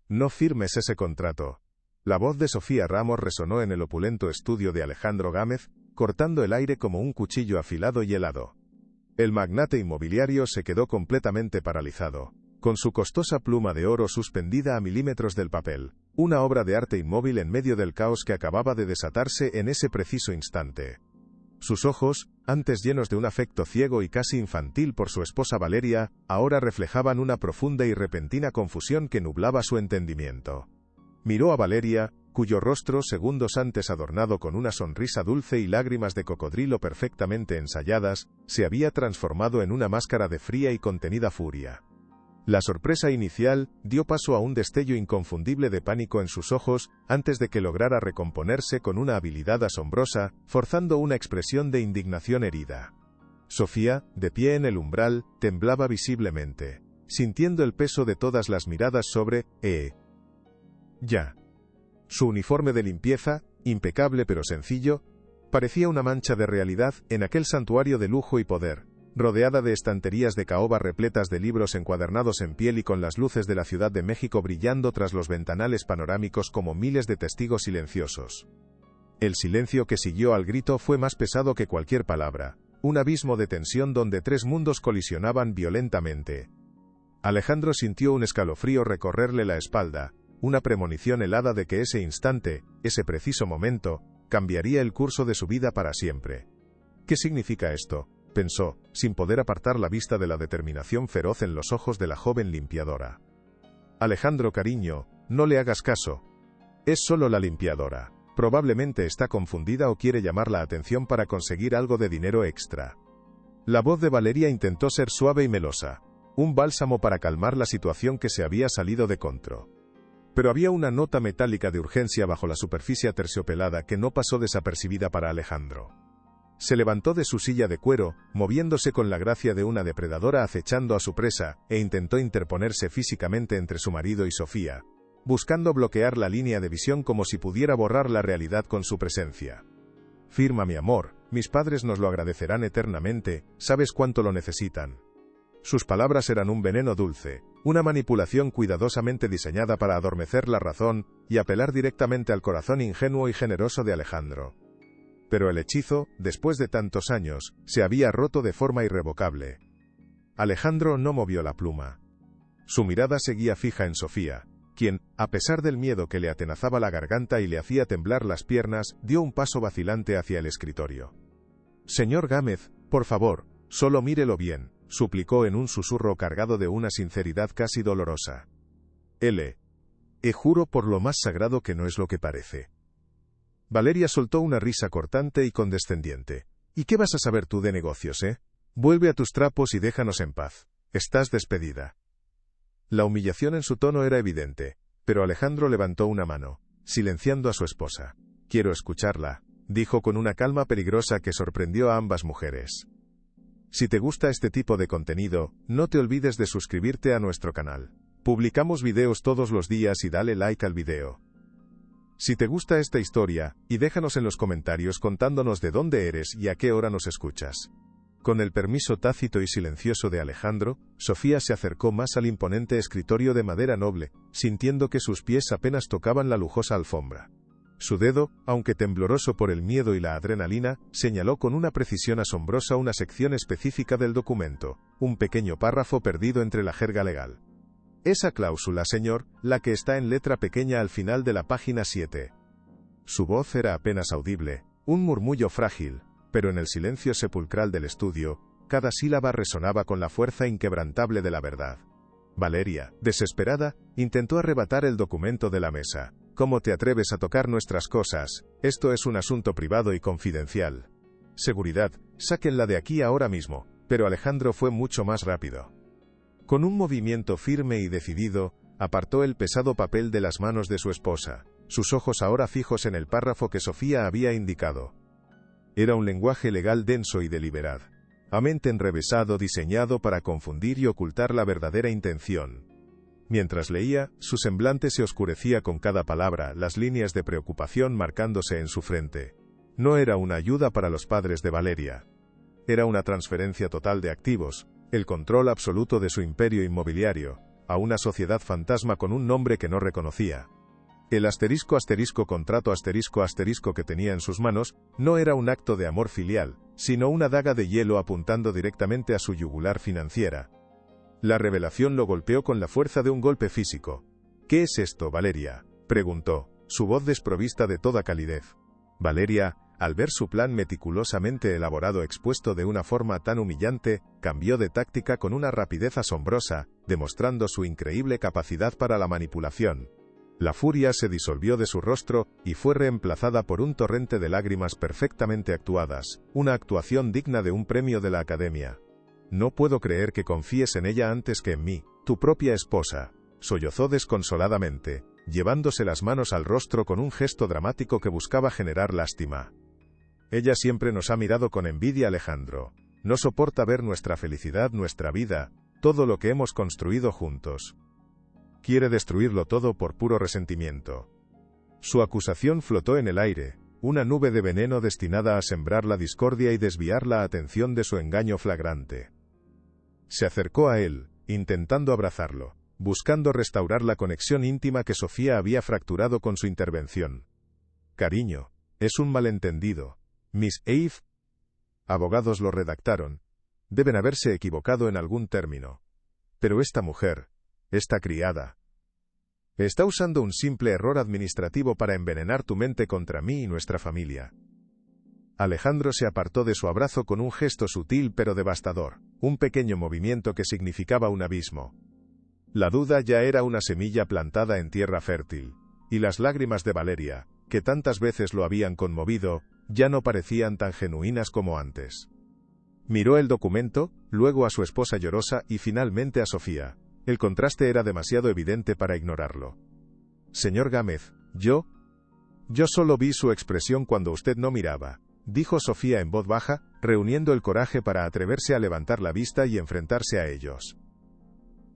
No firmes ese contrato. La voz de Sofía Ramos resonó en el opulento estudio de Alejandro Gámez, cortando el aire como un cuchillo afilado y helado. El magnate inmobiliario se quedó completamente paralizado, con su costosa pluma de oro suspendida a milímetros del papel, una obra de arte inmóvil en medio del caos que acababa de desatarse en ese preciso instante. Sus ojos, antes llenos de un afecto ciego y casi infantil por su esposa Valeria, ahora reflejaban una profunda y repentina confusión que nublaba su entendimiento. Miró a Valeria, cuyo rostro, segundos antes adornado con una sonrisa dulce y lágrimas de cocodrilo perfectamente ensayadas, se había transformado en una máscara de fría y contenida furia. La sorpresa inicial dio paso a un destello inconfundible de pánico en sus ojos, antes de que lograra recomponerse con una habilidad asombrosa, forzando una expresión de indignación herida. Sofía, de pie en el umbral, temblaba visiblemente, sintiendo el peso de todas las miradas sobre ella. Su uniforme de limpieza, impecable pero sencillo, parecía una mancha de realidad en aquel santuario de lujo y poder, rodeada de estanterías de caoba repletas de libros encuadernados en piel y con las luces de la Ciudad de México brillando tras los ventanales panorámicos como miles de testigos silenciosos. El silencio que siguió al grito fue más pesado que cualquier palabra, un abismo de tensión donde tres mundos colisionaban violentamente. Alejandro sintió un escalofrío recorrerle la espalda, una premonición helada de que ese instante, ese preciso momento, cambiaría el curso de su vida para siempre. ¿Qué significa esto?, pensó, sin poder apartar la vista de la determinación feroz en los ojos de la joven limpiadora. Alejandro, cariño, no le hagas caso. Es solo la limpiadora. Probablemente está confundida o quiere llamar la atención para conseguir algo de dinero extra. La voz de Valeria intentó ser suave y melosa, un bálsamo para calmar la situación que se había salido de control. Pero había una nota metálica de urgencia bajo la superficie aterciopelada que no pasó desapercibida para Alejandro. Se levantó de su silla de cuero, moviéndose con la gracia de una depredadora acechando a su presa, e intentó interponerse físicamente entre su marido y Sofía, buscando bloquear la línea de visión como si pudiera borrar la realidad con su presencia. Firma, mi amor, mis padres nos lo agradecerán eternamente, sabes cuánto lo necesitan. Sus palabras eran un veneno dulce, una manipulación cuidadosamente diseñada para adormecer la razón y apelar directamente al corazón ingenuo y generoso de Alejandro. Pero el hechizo, después de tantos años, se había roto de forma irrevocable. Alejandro no movió la pluma. Su mirada seguía fija en Sofía, quien, a pesar del miedo que le atenazaba la garganta y le hacía temblar las piernas, dio un paso vacilante hacia el escritorio. Señor Gámez, por favor, solo mírelo bien, suplicó en un susurro cargado de una sinceridad casi dolorosa. Juro por lo más sagrado que no es lo que parece. Valeria soltó una risa cortante y condescendiente. ¿Y qué vas a saber tú de negocios, Vuelve a tus trapos y déjanos en paz. Estás despedida. La humillación en su tono era evidente, pero Alejandro levantó una mano, silenciando a su esposa. Quiero escucharla, dijo con una calma peligrosa que sorprendió a ambas mujeres. Si te gusta este tipo de contenido, no te olvides de suscribirte a nuestro canal. Publicamos videos todos los días y dale like al video. Si te gusta esta historia, y déjanos en los comentarios contándonos de dónde eres y a qué hora nos escuchas. Con el permiso tácito y silencioso de Alejandro, Sofía se acercó más al imponente escritorio de madera noble, sintiendo que sus pies apenas tocaban la lujosa alfombra. Su dedo, aunque tembloroso por el miedo y la adrenalina, señaló con una precisión asombrosa una sección específica del documento, un pequeño párrafo perdido entre la jerga legal. Esa cláusula, señor, la que está en letra pequeña al final de la página 7. Su voz era apenas audible, un murmullo frágil, pero en el silencio sepulcral del estudio, cada sílaba resonaba con la fuerza inquebrantable de la verdad. Valeria, desesperada, intentó arrebatar el documento de la mesa. ¿Cómo te atreves a tocar nuestras cosas? Esto es un asunto privado y confidencial. Seguridad, sáquenla de aquí ahora mismo. Pero Alejandro fue mucho más rápido. Con un movimiento firme y decidido, apartó el pesado papel de las manos de su esposa, sus ojos ahora fijos en el párrafo que Sofía había indicado. Era un lenguaje legal denso y deliberadamente enrevesado, diseñado para confundir y ocultar la verdadera intención. Mientras leía, su semblante se oscurecía con cada palabra, las líneas de preocupación marcándose en su frente. No era una ayuda para los padres de Valeria. Era una transferencia total de activos, el control absoluto de su imperio inmobiliario, a una sociedad fantasma con un nombre que no reconocía. El contrato que tenía en sus manos no era un acto de amor filial, sino una daga de hielo apuntando directamente a su yugular financiera. La revelación lo golpeó con la fuerza de un golpe físico. «¿Qué es esto, Valeria?», preguntó, su voz desprovista de toda calidez. Valeria, al ver su plan meticulosamente elaborado expuesto de una forma tan humillante, cambió de táctica con una rapidez asombrosa, demostrando su increíble capacidad para la manipulación. La furia se disolvió de su rostro, y fue reemplazada por un torrente de lágrimas perfectamente actuadas, una actuación digna de un premio de la Academia. «No puedo creer que confíes en ella antes que en mí, tu propia esposa», sollozó desconsoladamente, llevándose las manos al rostro con un gesto dramático que buscaba generar lástima. «Ella siempre nos ha mirado con envidia, Alejandro. No soporta ver nuestra felicidad, nuestra vida, todo lo que hemos construido juntos. Quiere destruirlo todo por puro resentimiento». Su acusación flotó en el aire, una nube de veneno destinada a sembrar la discordia y desviar la atención de su engaño flagrante. Se acercó a él, intentando abrazarlo, buscando restaurar la conexión íntima que Sofía había fracturado con su intervención. «Cariño, es un malentendido. Miss Eve». Abogados lo redactaron. Deben haberse equivocado en algún término. Pero esta mujer, esta criada, está usando un simple error administrativo para envenenar tu mente contra mí y nuestra familia. Alejandro se apartó de su abrazo con un gesto sutil pero devastador, un pequeño movimiento que significaba un abismo. La duda ya era una semilla plantada en tierra fértil, y las lágrimas de Valeria, que tantas veces lo habían conmovido, ya no parecían tan genuinas como antes. Miró el documento, luego a su esposa llorosa y finalmente a Sofía. El contraste era demasiado evidente para ignorarlo. «Señor Gámez, yo solo vi su expresión cuando usted no miraba», dijo Sofía en voz baja, reuniendo el coraje para atreverse a levantar la vista y enfrentarse a ellos.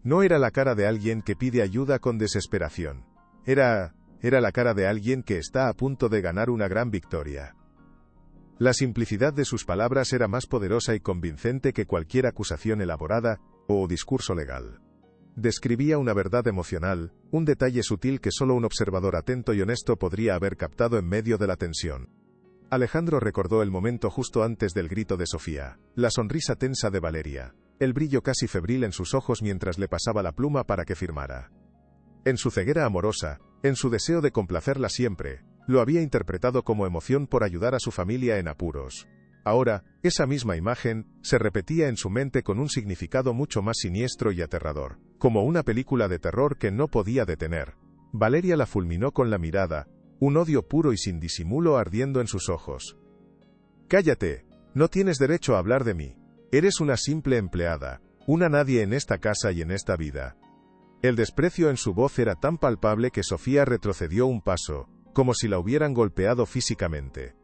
No era la cara de alguien que pide ayuda con desesperación. Era la cara de alguien que está a punto de ganar una gran victoria. La simplicidad de sus palabras era más poderosa y convincente que cualquier acusación elaborada o discurso legal. Describía una verdad emocional, un detalle sutil que solo un observador atento y honesto podría haber captado en medio de la tensión. Alejandro recordó el momento justo antes del grito de Sofía, la sonrisa tensa de Valeria, el brillo casi febril en sus ojos mientras le pasaba la pluma para que firmara. En su ceguera amorosa, en su deseo de complacerla siempre, lo había interpretado como emoción por ayudar a su familia en apuros. Ahora, esa misma imagen se repetía en su mente con un significado mucho más siniestro y aterrador, como una película de terror que no podía detener. Valeria la fulminó con la mirada, un odio puro y sin disimulo ardiendo en sus ojos. «Cállate, no tienes derecho a hablar de mí. Eres una simple empleada, una nadie en esta casa y en esta vida». El desprecio en su voz era tan palpable que Sofía retrocedió un paso, como si la hubieran golpeado físicamente.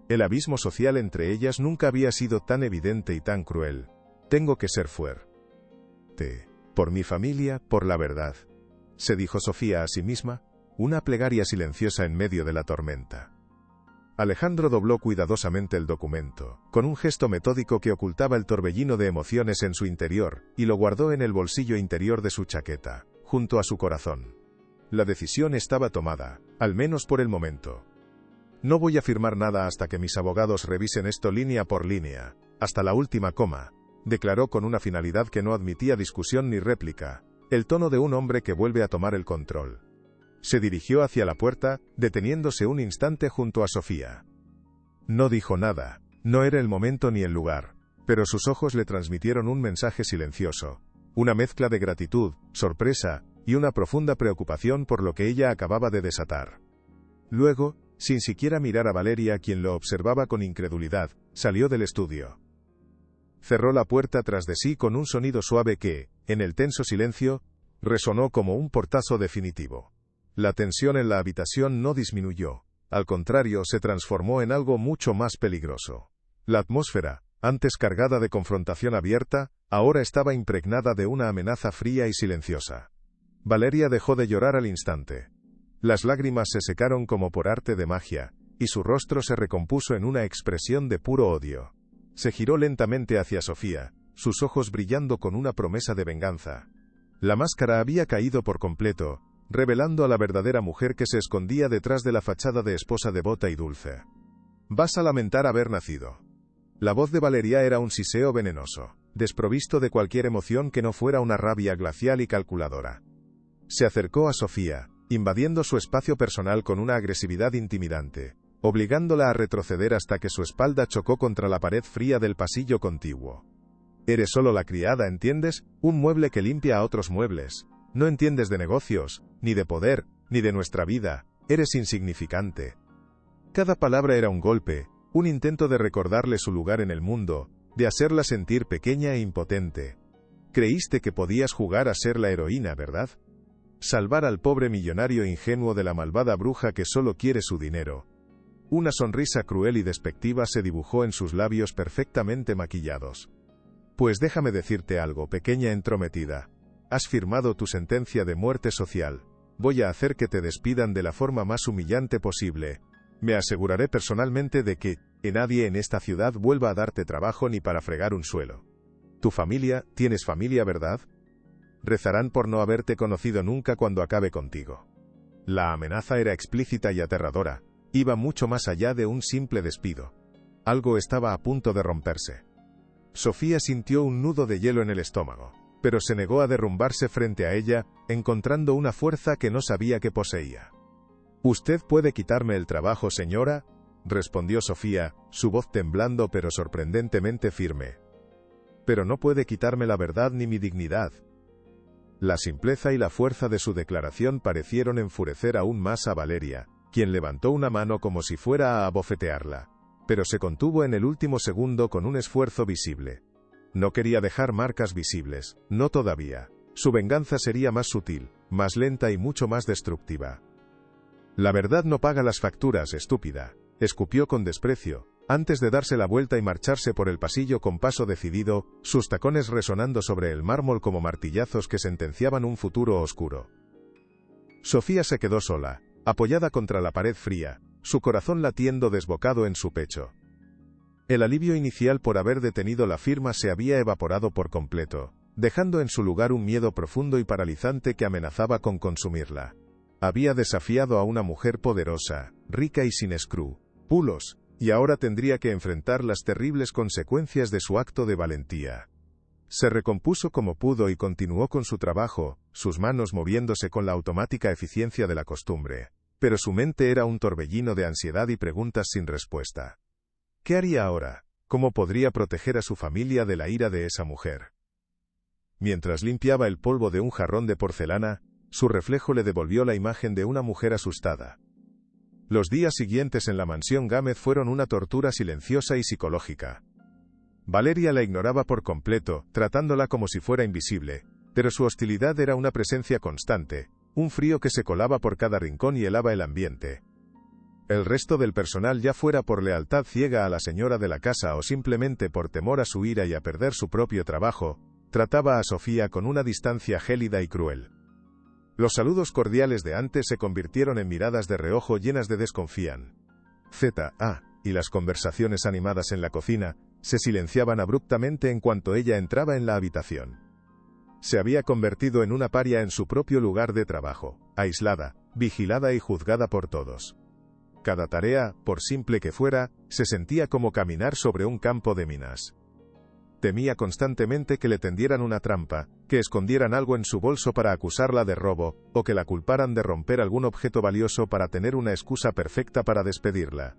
El abismo social entre ellas nunca había sido tan evidente y tan cruel. «Tengo que ser fuerte. Por mi familia, por la verdad», se dijo Sofía a sí misma, una plegaria silenciosa en medio de la tormenta. Alejandro dobló cuidadosamente el documento, con un gesto metódico que ocultaba el torbellino de emociones en su interior, y lo guardó en el bolsillo interior de su chaqueta, junto a su corazón. La decisión estaba tomada, al menos por el momento. «No voy a firmar nada hasta que mis abogados revisen esto línea por línea, hasta la última coma», declaró con una finalidad que no admitía discusión ni réplica, el tono de un hombre que vuelve a tomar el control. Se dirigió hacia la puerta, deteniéndose un instante junto a Sofía. No dijo nada, no era el momento ni el lugar, pero sus ojos le transmitieron un mensaje silencioso, una mezcla de gratitud, sorpresa, y una profunda preocupación por lo que ella acababa de desatar. Luego, sin siquiera mirar a Valeria, quien lo observaba con incredulidad, salió del estudio. Cerró la puerta tras de sí con un sonido suave que, en el tenso silencio, resonó como un portazo definitivo. La tensión en la habitación no disminuyó, al contrario, se transformó en algo mucho más peligroso. La atmósfera, antes cargada de confrontación abierta, ahora estaba impregnada de una amenaza fría y silenciosa. Valeria dejó de llorar al instante. Las lágrimas se secaron como por arte de magia, y su rostro se recompuso en una expresión de puro odio. Se giró lentamente hacia Sofía, sus ojos brillando con una promesa de venganza. La máscara había caído por completo, revelando a la verdadera mujer que se escondía detrás de la fachada de esposa devota y dulce. Vas a lamentar haber nacido. La voz de Valeria era un siseo venenoso, desprovisto de cualquier emoción que no fuera una rabia glacial y calculadora. Se acercó a Sofía, invadiendo su espacio personal con una agresividad intimidante, obligándola a retroceder hasta que su espalda chocó contra la pared fría del pasillo contiguo. Eres solo la criada, ¿entiendes? Un mueble que limpia a otros muebles. No entiendes de negocios, ni de poder, ni de nuestra vida. Eres insignificante. Cada palabra era un golpe, un intento de recordarle su lugar en el mundo, de hacerla sentir pequeña e impotente. Creíste que podías jugar a ser la heroína, ¿verdad? Salvar al pobre millonario ingenuo de la malvada bruja que solo quiere su dinero. Una sonrisa cruel y despectiva se dibujó en sus labios perfectamente maquillados. Pues déjame decirte algo, pequeña entrometida. Has firmado tu sentencia de muerte social. Voy a hacer que te despidan de la forma más humillante posible. Me aseguraré personalmente de que nadie en esta ciudad vuelva a darte trabajo ni para fregar un suelo. ¿Tu familia? ¿Tienes familia, verdad? Rezarán por no haberte conocido nunca cuando acabe contigo. La amenaza era explícita y aterradora. Iba mucho más allá de un simple despido. Algo estaba a punto de romperse. Sofía sintió un nudo de hielo en el estómago, pero se negó a derrumbarse frente a ella, encontrando una fuerza que no sabía que poseía. «¿Usted puede quitarme el trabajo, señora?», respondió Sofía, su voz temblando pero sorprendentemente firme. «Pero no puede quitarme la verdad ni mi dignidad». La simpleza y la fuerza de su declaración parecieron enfurecer aún más a Valeria, quien levantó una mano como si fuera a abofetearla, pero se contuvo en el último segundo con un esfuerzo visible. No quería dejar marcas visibles, no todavía. Su venganza sería más sutil, más lenta y mucho más destructiva. «La verdad no paga las facturas, estúpida», escupió con desprecio, antes de darse la vuelta y marcharse por el pasillo con paso decidido, sus tacones resonando sobre el mármol como martillazos que sentenciaban un futuro oscuro. Sofía se quedó sola, apoyada contra la pared fría, su corazón latiendo desbocado en su pecho. El alivio inicial por haber detenido la firma se había evaporado por completo, dejando en su lugar un miedo profundo y paralizante que amenazaba con consumirla. Había desafiado a una mujer poderosa, rica y sin escrúpulos, y ahora tendría que enfrentar las terribles consecuencias de su acto de valentía. Se recompuso como pudo y continuó con su trabajo, sus manos moviéndose con la automática eficiencia de la costumbre. Pero su mente era un torbellino de ansiedad y preguntas sin respuesta. ¿Qué haría ahora? ¿Cómo podría proteger a su familia de la ira de esa mujer? Mientras limpiaba el polvo de un jarrón de porcelana, su reflejo le devolvió la imagen de una mujer asustada. Los días siguientes en la mansión Gámez fueron una tortura silenciosa y psicológica. Valeria la ignoraba por completo, tratándola como si fuera invisible, pero su hostilidad era una presencia constante, un frío que se colaba por cada rincón y helaba el ambiente. El resto del personal, ya fuera por lealtad ciega a la señora de la casa o simplemente por temor a su ira y a perder su propio trabajo, trataba a Sofía con una distancia gélida y cruel. Los saludos cordiales de antes se convirtieron en miradas de reojo llenas de desconfianza, y las conversaciones animadas en la cocina se silenciaban abruptamente en cuanto ella entraba en la habitación. Se había convertido en una paria en su propio lugar de trabajo, aislada, vigilada y juzgada por todos. Cada tarea, por simple que fuera, se sentía como caminar sobre un campo de minas. Temía constantemente que le tendieran una trampa, que escondieran algo en su bolso para acusarla de robo, o que la culparan de romper algún objeto valioso para tener una excusa perfecta para despedirla.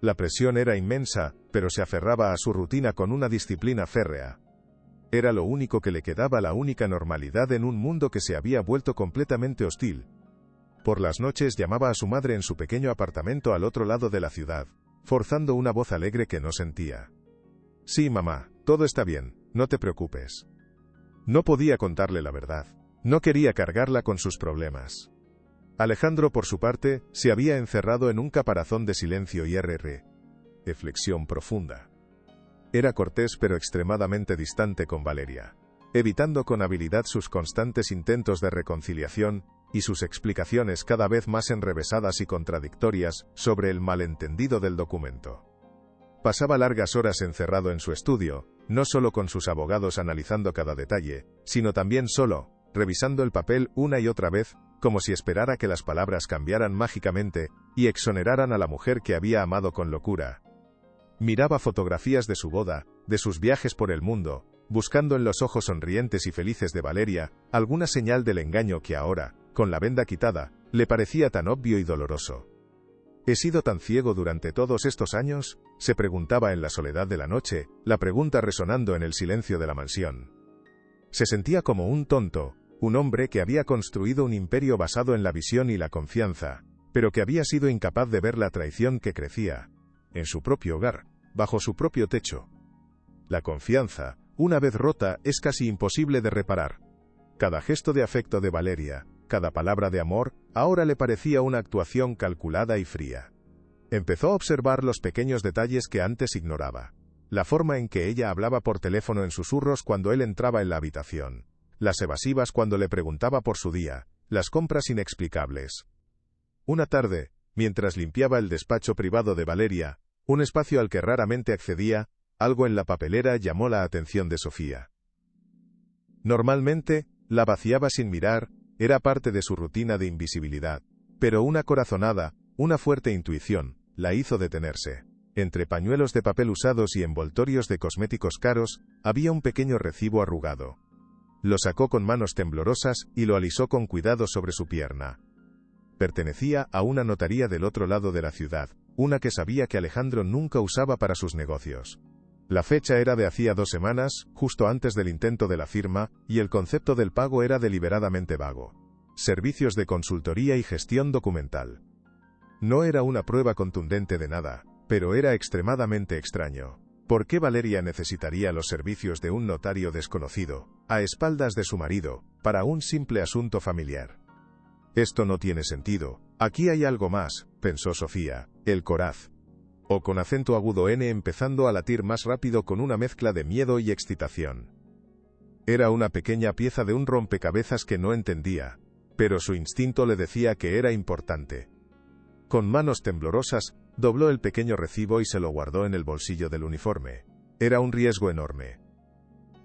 La presión era inmensa, pero se aferraba a su rutina con una disciplina férrea. Era lo único que le quedaba, la única normalidad en un mundo que se había vuelto completamente hostil. Por las noches llamaba a su madre en su pequeño apartamento al otro lado de la ciudad, forzando una voz alegre que no sentía. «Sí, mamá, todo está bien, no te preocupes». No podía contarle la verdad. No quería cargarla con sus problemas. Alejandro, por su parte, se había encerrado en un caparazón de silencio y reflexión profunda. Era cortés pero extremadamente distante con Valeria, evitando con habilidad sus constantes intentos de reconciliación y sus explicaciones cada vez más enrevesadas y contradictorias sobre el malentendido del documento. Pasaba largas horas encerrado en su estudio, no solo con sus abogados analizando cada detalle, sino también solo, revisando el papel una y otra vez, como si esperara que las palabras cambiaran mágicamente y exoneraran a la mujer que había amado con locura. Miraba fotografías de su boda, de sus viajes por el mundo, buscando en los ojos sonrientes y felices de Valeria alguna señal del engaño que ahora, con la venda quitada, le parecía tan obvio y doloroso. ¿He sido tan ciego durante todos estos años?, se preguntaba en la soledad de la noche, la pregunta resonando en el silencio de la mansión. Se sentía como un tonto, un hombre que había construido un imperio basado en la visión y la confianza, pero que había sido incapaz de ver la traición que crecía, en su propio hogar, bajo su propio techo. La confianza, una vez rota, es casi imposible de reparar. Cada gesto de afecto de Valeria, cada palabra de amor, ahora le parecía una actuación calculada y fría. Empezó a observar los pequeños detalles que antes ignoraba. La forma en que ella hablaba por teléfono en susurros cuando él entraba en la habitación. Las evasivas cuando le preguntaba por su día. Las compras inexplicables. Una tarde, mientras limpiaba el despacho privado de Valeria, un espacio al que raramente accedía, algo en la papelera llamó la atención de Sofía. Normalmente, la vaciaba sin mirar, era parte de su rutina de invisibilidad, pero una corazonada, una fuerte intuición, la hizo detenerse. Entre pañuelos de papel usados y envoltorios de cosméticos caros, había un pequeño recibo arrugado. Lo sacó con manos temblorosas y lo alisó con cuidado sobre su pierna. Pertenecía a una notaría del otro lado de la ciudad, una que sabía que Alejandro nunca usaba para sus negocios. La fecha era de hacía 2 semanas, justo antes del intento de la firma, y el concepto del pago era deliberadamente vago. Servicios de consultoría y gestión documental. No era una prueba contundente de nada, pero era extremadamente extraño. ¿Por qué Valeria necesitaría los servicios de un notario desconocido, a espaldas de su marido, para un simple asunto familiar? Esto no tiene sentido. Aquí hay algo más, pensó Sofía, el coraz. O con acento agudo N empezando a latir más rápido con una mezcla de miedo y excitación. Era una pequeña pieza de un rompecabezas que no entendía, pero su instinto le decía que era importante. Con manos temblorosas, dobló el pequeño recibo y se lo guardó en el bolsillo del uniforme. Era un riesgo enorme.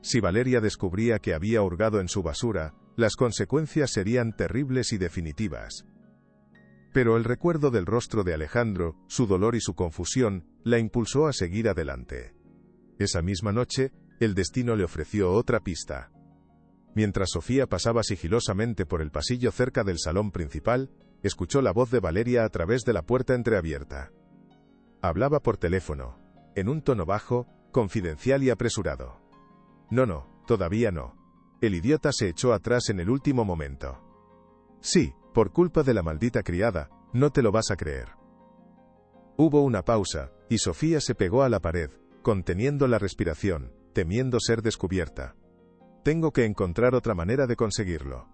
Si Valeria descubría que había hurgado en su basura, las consecuencias serían terribles y definitivas. Pero el recuerdo del rostro de Alejandro, su dolor y su confusión, la impulsó a seguir adelante. Esa misma noche, el destino le ofreció otra pista. Mientras Sofía pasaba sigilosamente por el pasillo cerca del salón principal, escuchó la voz de Valeria a través de la puerta entreabierta. Hablaba por teléfono, en un tono bajo, confidencial y apresurado. No, todavía no. El idiota se echó atrás en el último momento. Sí, por culpa de la maldita criada, no te lo vas a creer. Hubo una pausa, y Sofía se pegó a la pared, conteniendo la respiración, temiendo ser descubierta. Tengo que encontrar otra manera de conseguirlo.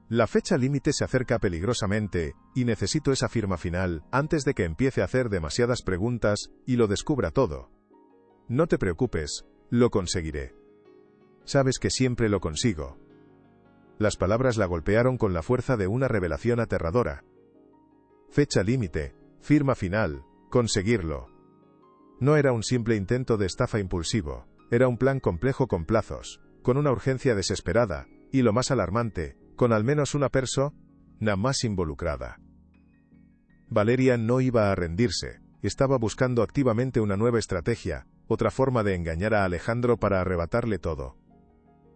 La fecha límite se acerca peligrosamente, y necesito esa firma final, antes de que empiece a hacer demasiadas preguntas, y lo descubra todo. No te preocupes, lo conseguiré. Sabes que siempre lo consigo. Las palabras la golpearon con la fuerza de una revelación aterradora. Fecha límite, firma final, conseguirlo. No era un simple intento de estafa impulsivo, era un plan complejo con plazos, con una urgencia desesperada, y lo más alarmante, con al menos una persona más involucrada. Valeria no iba a rendirse, estaba buscando activamente una nueva estrategia, otra forma de engañar a Alejandro para arrebatarle todo.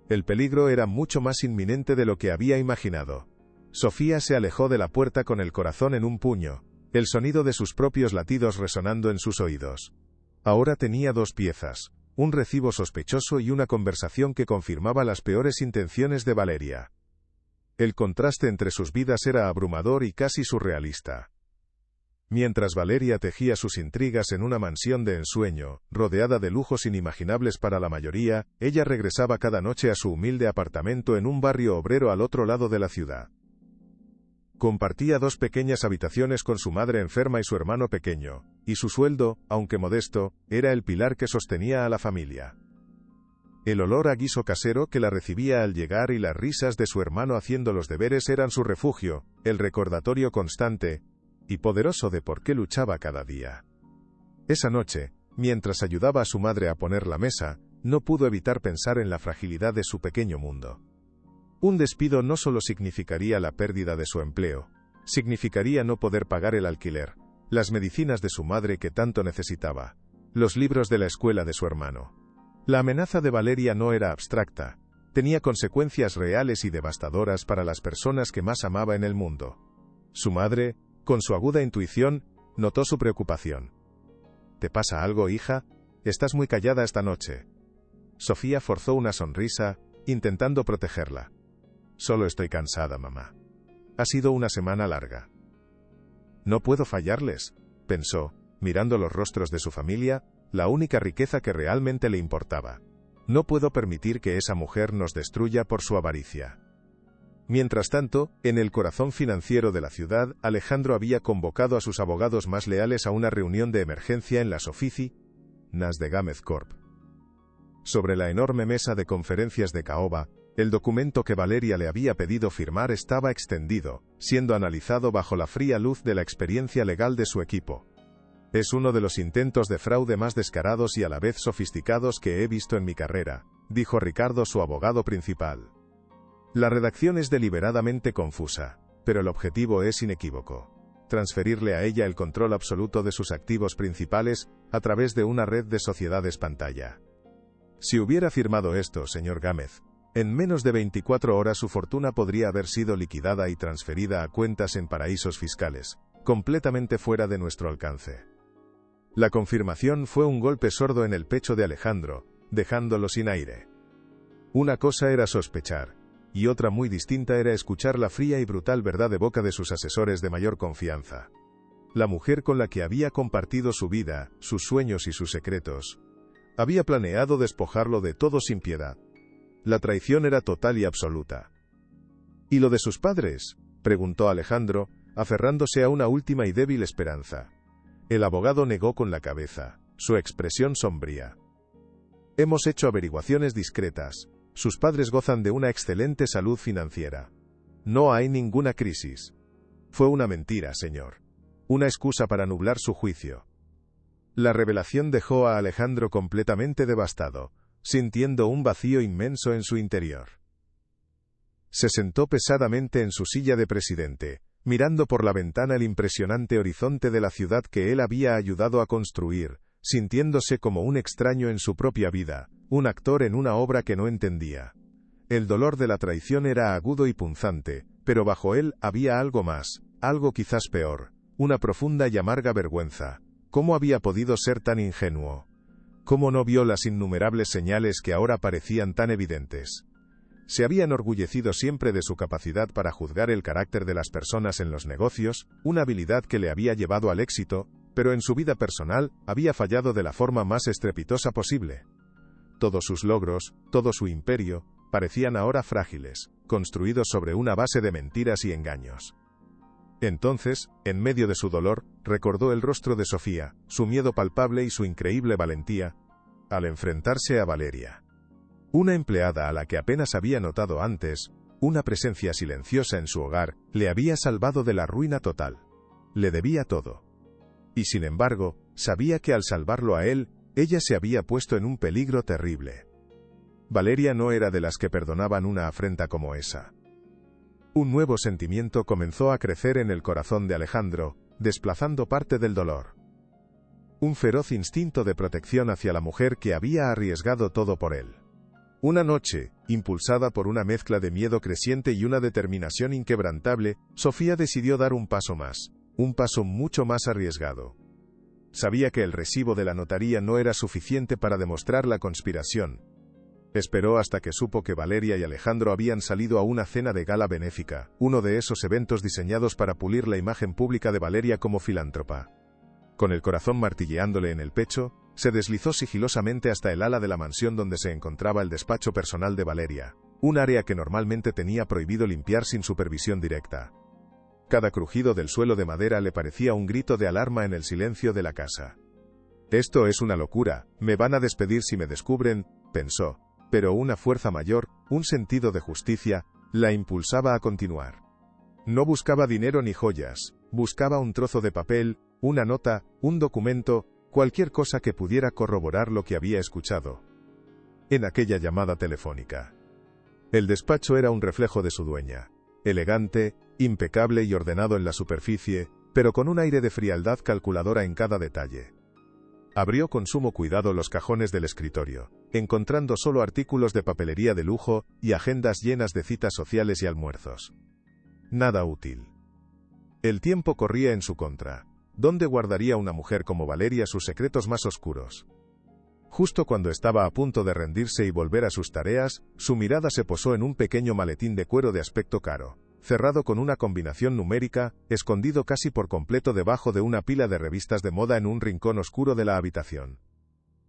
El peligro era mucho más inminente de lo que había imaginado. Sofía se alejó de la puerta con el corazón en un puño, el sonido de sus propios latidos resonando en sus oídos. Ahora tenía 2 piezas, un recibo sospechoso y una conversación que confirmaba las peores intenciones de Valeria. El contraste entre sus vidas era abrumador y casi surrealista. Mientras Valeria tejía sus intrigas en una mansión de ensueño, rodeada de lujos inimaginables para la mayoría, ella regresaba cada noche a su humilde apartamento en un barrio obrero al otro lado de la ciudad. Compartía 2 pequeñas habitaciones con su madre enferma y su hermano pequeño, y su sueldo, aunque modesto, era el pilar que sostenía a la familia. El olor a guiso casero que la recibía al llegar y las risas de su hermano haciendo los deberes eran su refugio, el recordatorio constante y poderoso de por qué luchaba cada día. Esa noche, mientras ayudaba a su madre a poner la mesa, no pudo evitar pensar en la fragilidad de su pequeño mundo. Un despido no solo significaría la pérdida de su empleo, significaría no poder pagar el alquiler, las medicinas de su madre que tanto necesitaba, los libros de la escuela de su hermano. La amenaza de Valeria no era abstracta, tenía consecuencias reales y devastadoras para las personas que más amaba en el mundo. Su madre, con su aguda intuición, notó su preocupación. ¿Te pasa algo, hija? Estás muy callada esta noche. Sofía forzó una sonrisa, intentando protegerla. Solo estoy cansada, mamá. Ha sido una semana larga. No puedo fallarles, pensó, mirando los rostros de su familia, la única riqueza que realmente le importaba. No puedo permitir que esa mujer nos destruya por su avaricia. Mientras tanto, en el corazón financiero de la ciudad, Alejandro había convocado a sus abogados más leales a una reunión de emergencia en las oficinas de Gámez Corp. Sobre la enorme mesa de conferencias de caoba, el documento que Valeria le había pedido firmar estaba extendido, siendo analizado bajo la fría luz de la experiencia legal de su equipo. Es uno de los intentos de fraude más descarados y a la vez sofisticados que he visto en mi carrera, dijo Ricardo, su abogado principal. La redacción es deliberadamente confusa, pero el objetivo es inequívoco: transferirle a ella el control absoluto de sus activos principales a través de una red de sociedades pantalla. Si hubiera firmado esto, señor Gámez, en menos de 24 horas su fortuna podría haber sido liquidada y transferida a cuentas en paraísos fiscales, completamente fuera de nuestro alcance. La confirmación fue un golpe sordo en el pecho de Alejandro, dejándolo sin aire. Una cosa era sospechar, y otra muy distinta era escuchar la fría y brutal verdad de boca de sus asesores de mayor confianza. La mujer con la que había compartido su vida, sus sueños y sus secretos, había planeado despojarlo de todo sin piedad. La traición era total y absoluta. ¿Y lo de sus padres?, preguntó Alejandro, aferrándose a una última y débil esperanza. El abogado negó con la cabeza, su expresión sombría. Hemos hecho averiguaciones discretas. Sus padres gozan de una excelente salud financiera. No hay ninguna crisis. Fue una mentira, señor. Una excusa para nublar su juicio. La revelación dejó a Alejandro completamente devastado, sintiendo un vacío inmenso en su interior. Se sentó pesadamente en su silla de presidente, mirando por la ventana el impresionante horizonte de la ciudad que él había ayudado a construir, sintiéndose como un extraño en su propia vida, un actor en una obra que no entendía. El dolor de la traición era agudo y punzante, pero bajo él había algo más, algo quizás peor, una profunda y amarga vergüenza. ¿Cómo había podido ser tan ingenuo? ¿Cómo no vio las innumerables señales que ahora parecían tan evidentes? Se había enorgullecido siempre de su capacidad para juzgar el carácter de las personas en los negocios, una habilidad que le había llevado al éxito, pero en su vida personal había fallado de la forma más estrepitosa posible. Todos sus logros, todo su imperio, parecían ahora frágiles, construidos sobre una base de mentiras y engaños. Entonces, en medio de su dolor, recordó el rostro de Sofía, su miedo palpable y su increíble valentía, al enfrentarse a Valeria. Una empleada a la que apenas había notado antes, una presencia silenciosa en su hogar, le había salvado de la ruina total. Le debía todo. Y sin embargo, sabía que al salvarlo a él, ella se había puesto en un peligro terrible. Valeria no era de las que perdonaban una afrenta como esa. Un nuevo sentimiento comenzó a crecer en el corazón de Alejandro, desplazando parte del dolor. Un feroz instinto de protección hacia la mujer que había arriesgado todo por él. Una noche, impulsada por una mezcla de miedo creciente y una determinación inquebrantable, Sofía decidió dar un paso más, un paso mucho más arriesgado. Sabía que el recibo de la notaría no era suficiente para demostrar la conspiración. Esperó hasta que supo que Valeria y Alejandro habían salido a una cena de gala benéfica, uno de esos eventos diseñados para pulir la imagen pública de Valeria como filántropa. Con el corazón martilleándole en el pecho, se deslizó sigilosamente hasta el ala de la mansión donde se encontraba el despacho personal de Valeria, un área que normalmente tenía prohibido limpiar sin supervisión directa. Cada crujido del suelo de madera le parecía un grito de alarma en el silencio de la casa. Esto es una locura, me van a despedir si me descubren, pensó, pero una fuerza mayor, un sentido de justicia, la impulsaba a continuar. No buscaba dinero ni joyas, buscaba un trozo de papel, una nota, un documento, cualquier cosa que pudiera corroborar lo que había escuchado en aquella llamada telefónica. El despacho era un reflejo de su dueña. Elegante, impecable y ordenado en la superficie, pero con un aire de frialdad calculadora en cada detalle. Abrió con sumo cuidado los cajones del escritorio, encontrando solo artículos de papelería de lujo y agendas llenas de citas sociales y almuerzos. Nada útil. El tiempo corría en su contra. ¿Dónde guardaría una mujer como Valeria sus secretos más oscuros? Justo cuando estaba a punto de rendirse y volver a sus tareas, su mirada se posó en un pequeño maletín de cuero de aspecto caro, cerrado con una combinación numérica, escondido casi por completo debajo de una pila de revistas de moda en un rincón oscuro de la habitación.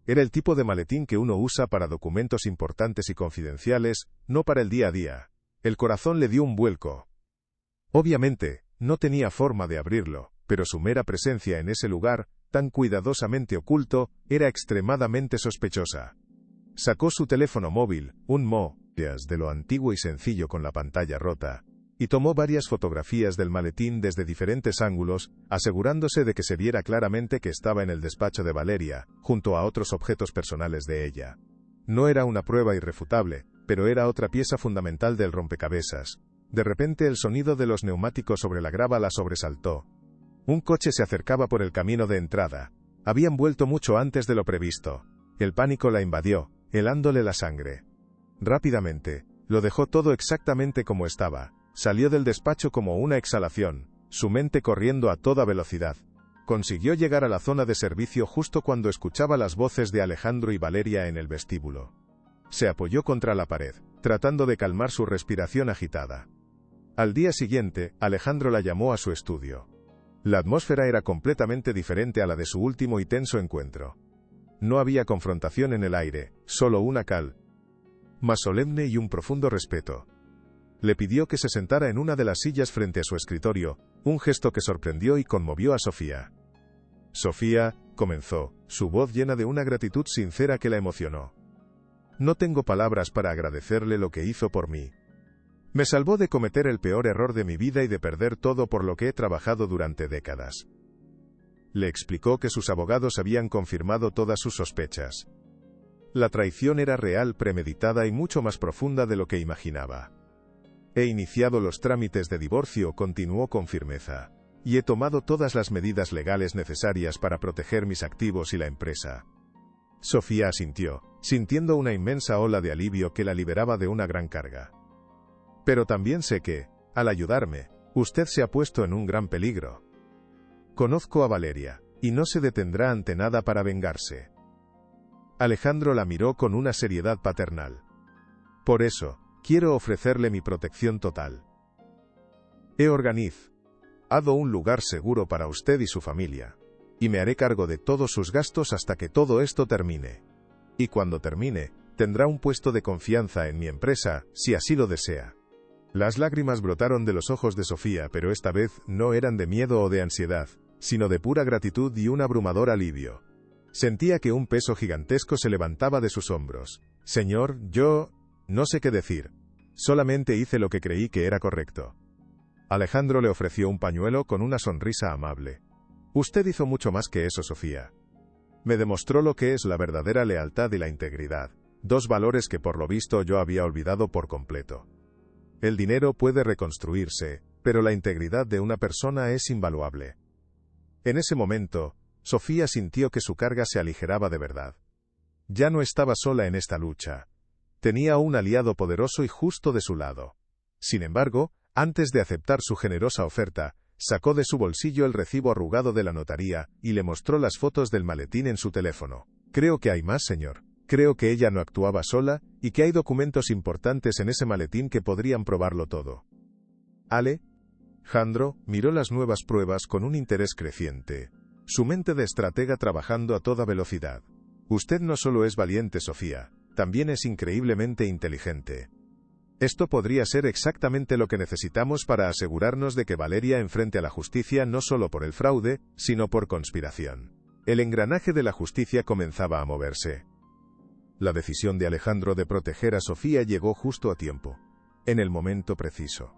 Era el tipo de maletín que uno usa para documentos importantes y confidenciales, no para el día a día. El corazón le dio un vuelco. Obviamente, no tenía forma de abrirlo, pero su mera presencia en ese lugar, tan cuidadosamente oculto, era extremadamente sospechosa. Sacó su teléfono móvil, un de lo antiguo y sencillo con la pantalla rota, y tomó varias fotografías del maletín desde diferentes ángulos, asegurándose de que se viera claramente que estaba en el despacho de Valeria, junto a otros objetos personales de ella. No era una prueba irrefutable, pero era otra pieza fundamental del rompecabezas. De repente el sonido de los neumáticos sobre la grava la sobresaltó. Un coche se acercaba por el camino de entrada. Habían vuelto mucho antes de lo previsto. El pánico la invadió, helándole la sangre. Rápidamente, lo dejó todo exactamente como estaba. Salió del despacho como una exhalación, su mente corriendo a toda velocidad. Consiguió llegar a la zona de servicio justo cuando escuchaba las voces de Alejandro y Valeria en el vestíbulo. Se apoyó contra la pared, tratando de calmar su respiración agitada. Al día siguiente, Alejandro la llamó a su estudio. La atmósfera era completamente diferente a la de su último y tenso encuentro. No había confrontación en el aire, solo una calma más solemne y un profundo respeto. Le pidió que se sentara en una de las sillas frente a su escritorio, un gesto que sorprendió y conmovió a Sofía. Sofía, comenzó, su voz llena de una gratitud sincera que la emocionó. No tengo palabras para agradecerle lo que hizo por mí. Me salvó de cometer el peor error de mi vida y de perder todo por lo que he trabajado durante décadas. Le explicó que sus abogados habían confirmado todas sus sospechas. La traición era real, premeditada y mucho más profunda de lo que imaginaba. He iniciado los trámites de divorcio, continuó con firmeza, y he tomado todas las medidas legales necesarias para proteger mis activos y la empresa. Sofía asintió, sintiendo una inmensa ola de alivio que la liberaba de una gran carga. Pero también sé que, al ayudarme, usted se ha puesto en un gran peligro. Conozco a Valeria, y no se detendrá ante nada para vengarse. Alejandro la miró con una seriedad paternal. Por eso, quiero ofrecerle mi protección total. He organizado un lugar seguro para usted y su familia, y me haré cargo de todos sus gastos hasta que todo esto termine. Y cuando termine, tendrá un puesto de confianza en mi empresa, si así lo desea. Las lágrimas brotaron de los ojos de Sofía, pero esta vez no eran de miedo o de ansiedad, sino de pura gratitud y un abrumador alivio. Sentía que un peso gigantesco se levantaba de sus hombros. Señor, yo no sé qué decir. Solamente hice lo que creí que era correcto. Alejandro le ofreció un pañuelo con una sonrisa amable. Usted hizo mucho más que eso, Sofía. Me demostró lo que es la verdadera lealtad y la integridad, dos valores que por lo visto yo había olvidado por completo. El dinero puede reconstruirse, pero la integridad de una persona es invaluable. En ese momento, Sofía sintió que su carga se aligeraba de verdad. Ya no estaba sola en esta lucha. Tenía un aliado poderoso y justo de su lado. Sin embargo, antes de aceptar su generosa oferta, sacó de su bolsillo el recibo arrugado de la notaría y le mostró las fotos del maletín en su teléfono. Creo que hay más, señor. Creo que ella no actuaba sola, y que hay documentos importantes en ese maletín que podrían probarlo todo. Alejandro miró las nuevas pruebas con un interés creciente, su mente de estratega trabajando a toda velocidad. Usted no solo es valiente, Sofía, también es increíblemente inteligente. Esto podría ser exactamente lo que necesitamos para asegurarnos de que Valeria enfrente a la justicia no solo por el fraude, sino por conspiración. El engranaje de la justicia comenzaba a moverse. La decisión de Alejandro de proteger a Sofía llegó justo a tiempo, en el momento preciso.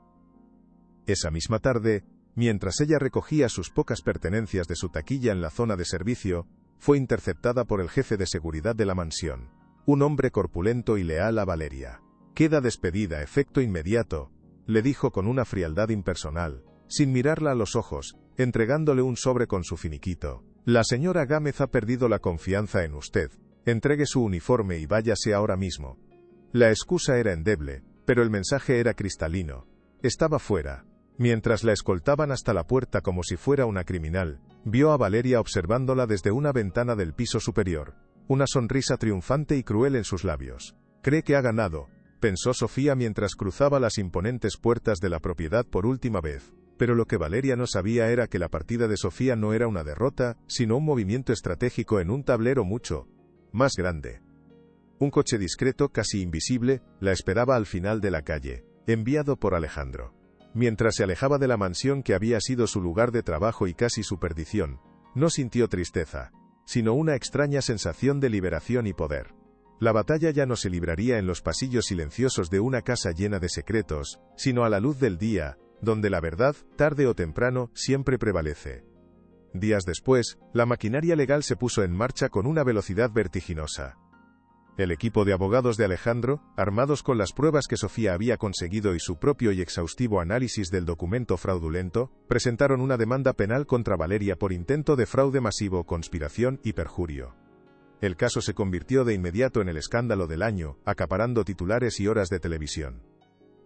Esa misma tarde, mientras ella recogía sus pocas pertenencias de su taquilla en la zona de servicio, fue interceptada por el jefe de seguridad de la mansión, un hombre corpulento y leal a Valeria. Queda despedida, efecto inmediato, le dijo con una frialdad impersonal, sin mirarla a los ojos, entregándole un sobre con su finiquito. La señora Gámez ha perdido la confianza en usted. Entregue su uniforme y váyase ahora mismo. La excusa era endeble, pero el mensaje era cristalino. Estaba fuera. Mientras la escoltaban hasta la puerta como si fuera una criminal, vio a Valeria observándola desde una ventana del piso superior, una sonrisa triunfante y cruel en sus labios. Cree que ha ganado, pensó Sofía mientras cruzaba las imponentes puertas de la propiedad por última vez. Pero lo que Valeria no sabía era que la partida de Sofía no era una derrota, sino un movimiento estratégico en un tablero mucho más grande. Un coche discreto, casi invisible, la esperaba al final de la calle, enviado por Alejandro. Mientras se alejaba de la mansión que había sido su lugar de trabajo y casi su perdición, no sintió tristeza, sino una extraña sensación de liberación y poder. La batalla ya no se libraría en los pasillos silenciosos de una casa llena de secretos, sino a la luz del día, donde la verdad, tarde o temprano, siempre prevalece. Días después, la maquinaria legal se puso en marcha con una velocidad vertiginosa. El equipo de abogados de Alejandro, armados con las pruebas que Sofía había conseguido y su propio y exhaustivo análisis del documento fraudulento, presentaron una demanda penal contra Valeria por intento de fraude masivo, conspiración y perjurio. El caso se convirtió de inmediato en el escándalo del año, acaparando titulares y horas de televisión.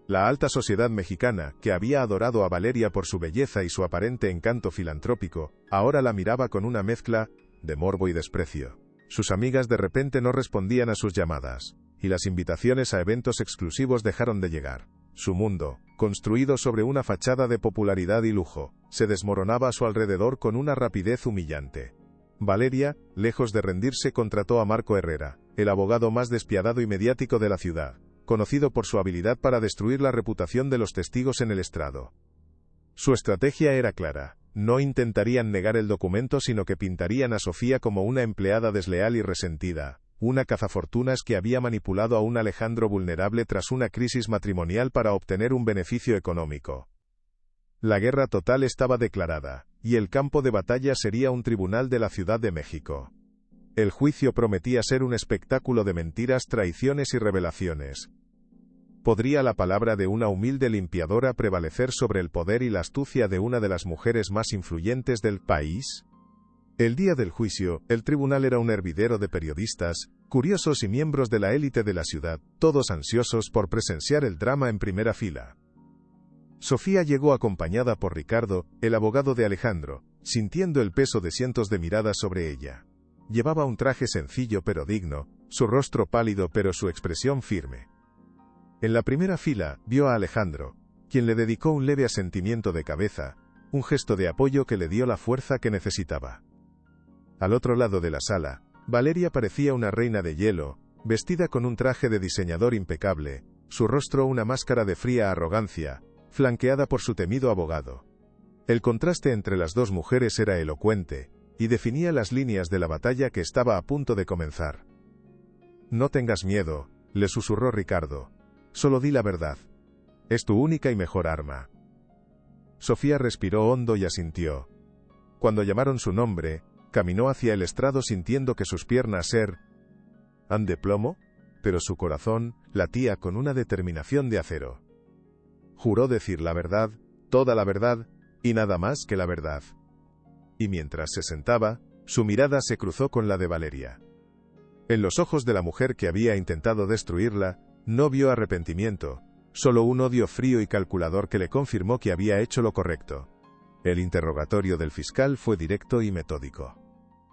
La alta sociedad mexicana, que había adorado a Valeria por su belleza y su aparente encanto filantrópico, ahora la miraba con una mezcla de morbo y desprecio. Sus amigas de repente no respondían a sus llamadas, y las invitaciones a eventos exclusivos dejaron de llegar. Su mundo, construido sobre una fachada de popularidad y lujo, se desmoronaba a su alrededor con una rapidez humillante. Valeria, lejos de rendirse, contrató a Marco Herrera, el abogado más despiadado y mediático de la ciudad, conocido por su habilidad para destruir la reputación de los testigos en el estrado. Su estrategia era clara. No intentarían negar el documento, sino que pintarían a Sofía como una empleada desleal y resentida, una cazafortunas que había manipulado a un Alejandro vulnerable tras una crisis matrimonial para obtener un beneficio económico. La guerra total estaba declarada, y el campo de batalla sería un tribunal de la Ciudad de México. El juicio prometía ser un espectáculo de mentiras, traiciones y revelaciones. ¿Podría la palabra de una humilde limpiadora prevalecer sobre el poder y la astucia de una de las mujeres más influyentes del país? El día del juicio, el tribunal era un hervidero de periodistas, curiosos y miembros de la élite de la ciudad, todos ansiosos por presenciar el drama en primera fila. Sofía llegó acompañada por Ricardo, el abogado de Alejandro, sintiendo el peso de cientos de miradas sobre ella. Llevaba un traje sencillo pero digno, su rostro pálido pero su expresión firme. En la primera fila, vio a Alejandro, quien le dedicó un leve asentimiento de cabeza, un gesto de apoyo que le dio la fuerza que necesitaba. Al otro lado de la sala, Valeria parecía una reina de hielo, vestida con un traje de diseñador impecable, su rostro una máscara de fría arrogancia, flanqueada por su temido abogado. El contraste entre las dos mujeres era elocuente, y definía las líneas de la batalla que estaba a punto de comenzar. «No tengas miedo», le susurró Ricardo. «Solo di la verdad. Es tu única y mejor arma». Sofía respiró hondo y asintió. Cuando llamaron su nombre, caminó hacia el estrado sintiendo que sus piernas eran de plomo, pero su corazón latía con una determinación de acero. Juró decir la verdad, toda la verdad, y nada más que la verdad. Y mientras se sentaba, su mirada se cruzó con la de Valeria. En los ojos de la mujer que había intentado destruirla, no vio arrepentimiento, solo un odio frío y calculador que le confirmó que había hecho lo correcto. El interrogatorio del fiscal fue directo y metódico.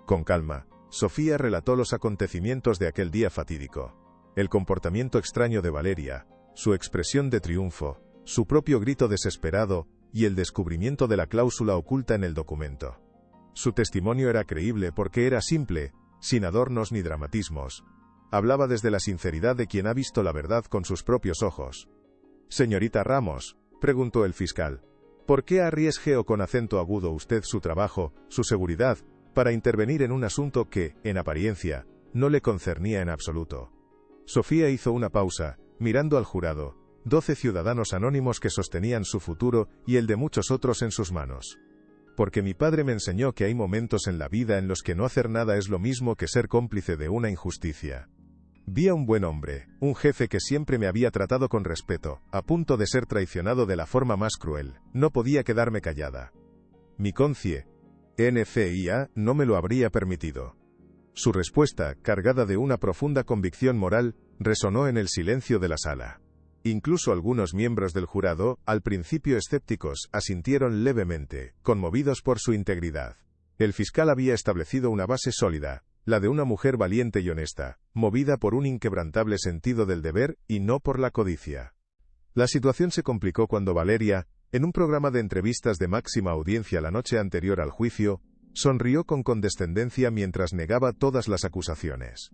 Con calma, Sofía relató los acontecimientos de aquel día fatídico. El comportamiento extraño de Valeria, su expresión de triunfo, su propio grito desesperado, y el descubrimiento de la cláusula oculta en el documento. Su testimonio era creíble porque era simple, sin adornos ni dramatismos. Hablaba desde la sinceridad de quien ha visto la verdad con sus propios ojos. «Señorita Ramos», preguntó el fiscal, «¿por qué arriesgue con acento agudo usted su trabajo, su seguridad, para intervenir en un asunto que, en apariencia, no le concernía en absoluto?» Sofía hizo una pausa, mirando al jurado, 12 ciudadanos anónimos que sostenían su futuro y el de muchos otros en sus manos. «Porque mi padre me enseñó que hay momentos en la vida en los que no hacer nada es lo mismo que ser cómplice de una injusticia. Vi a un buen hombre, un jefe que siempre me había tratado con respeto, a punto de ser traicionado de la forma más cruel. No podía quedarme callada. Mi conciencia no me lo habría permitido. Su respuesta, cargada de una profunda convicción moral, resonó en el silencio de la sala. Incluso algunos miembros del jurado, al principio escépticos, asintieron levemente, conmovidos por su integridad. El fiscal había establecido una base sólida, la de una mujer valiente y honesta, movida por un inquebrantable sentido del deber y no por la codicia. La situación se complicó cuando Valeria, en un programa de entrevistas de máxima audiencia la noche anterior al juicio, sonrió con condescendencia mientras negaba todas las acusaciones.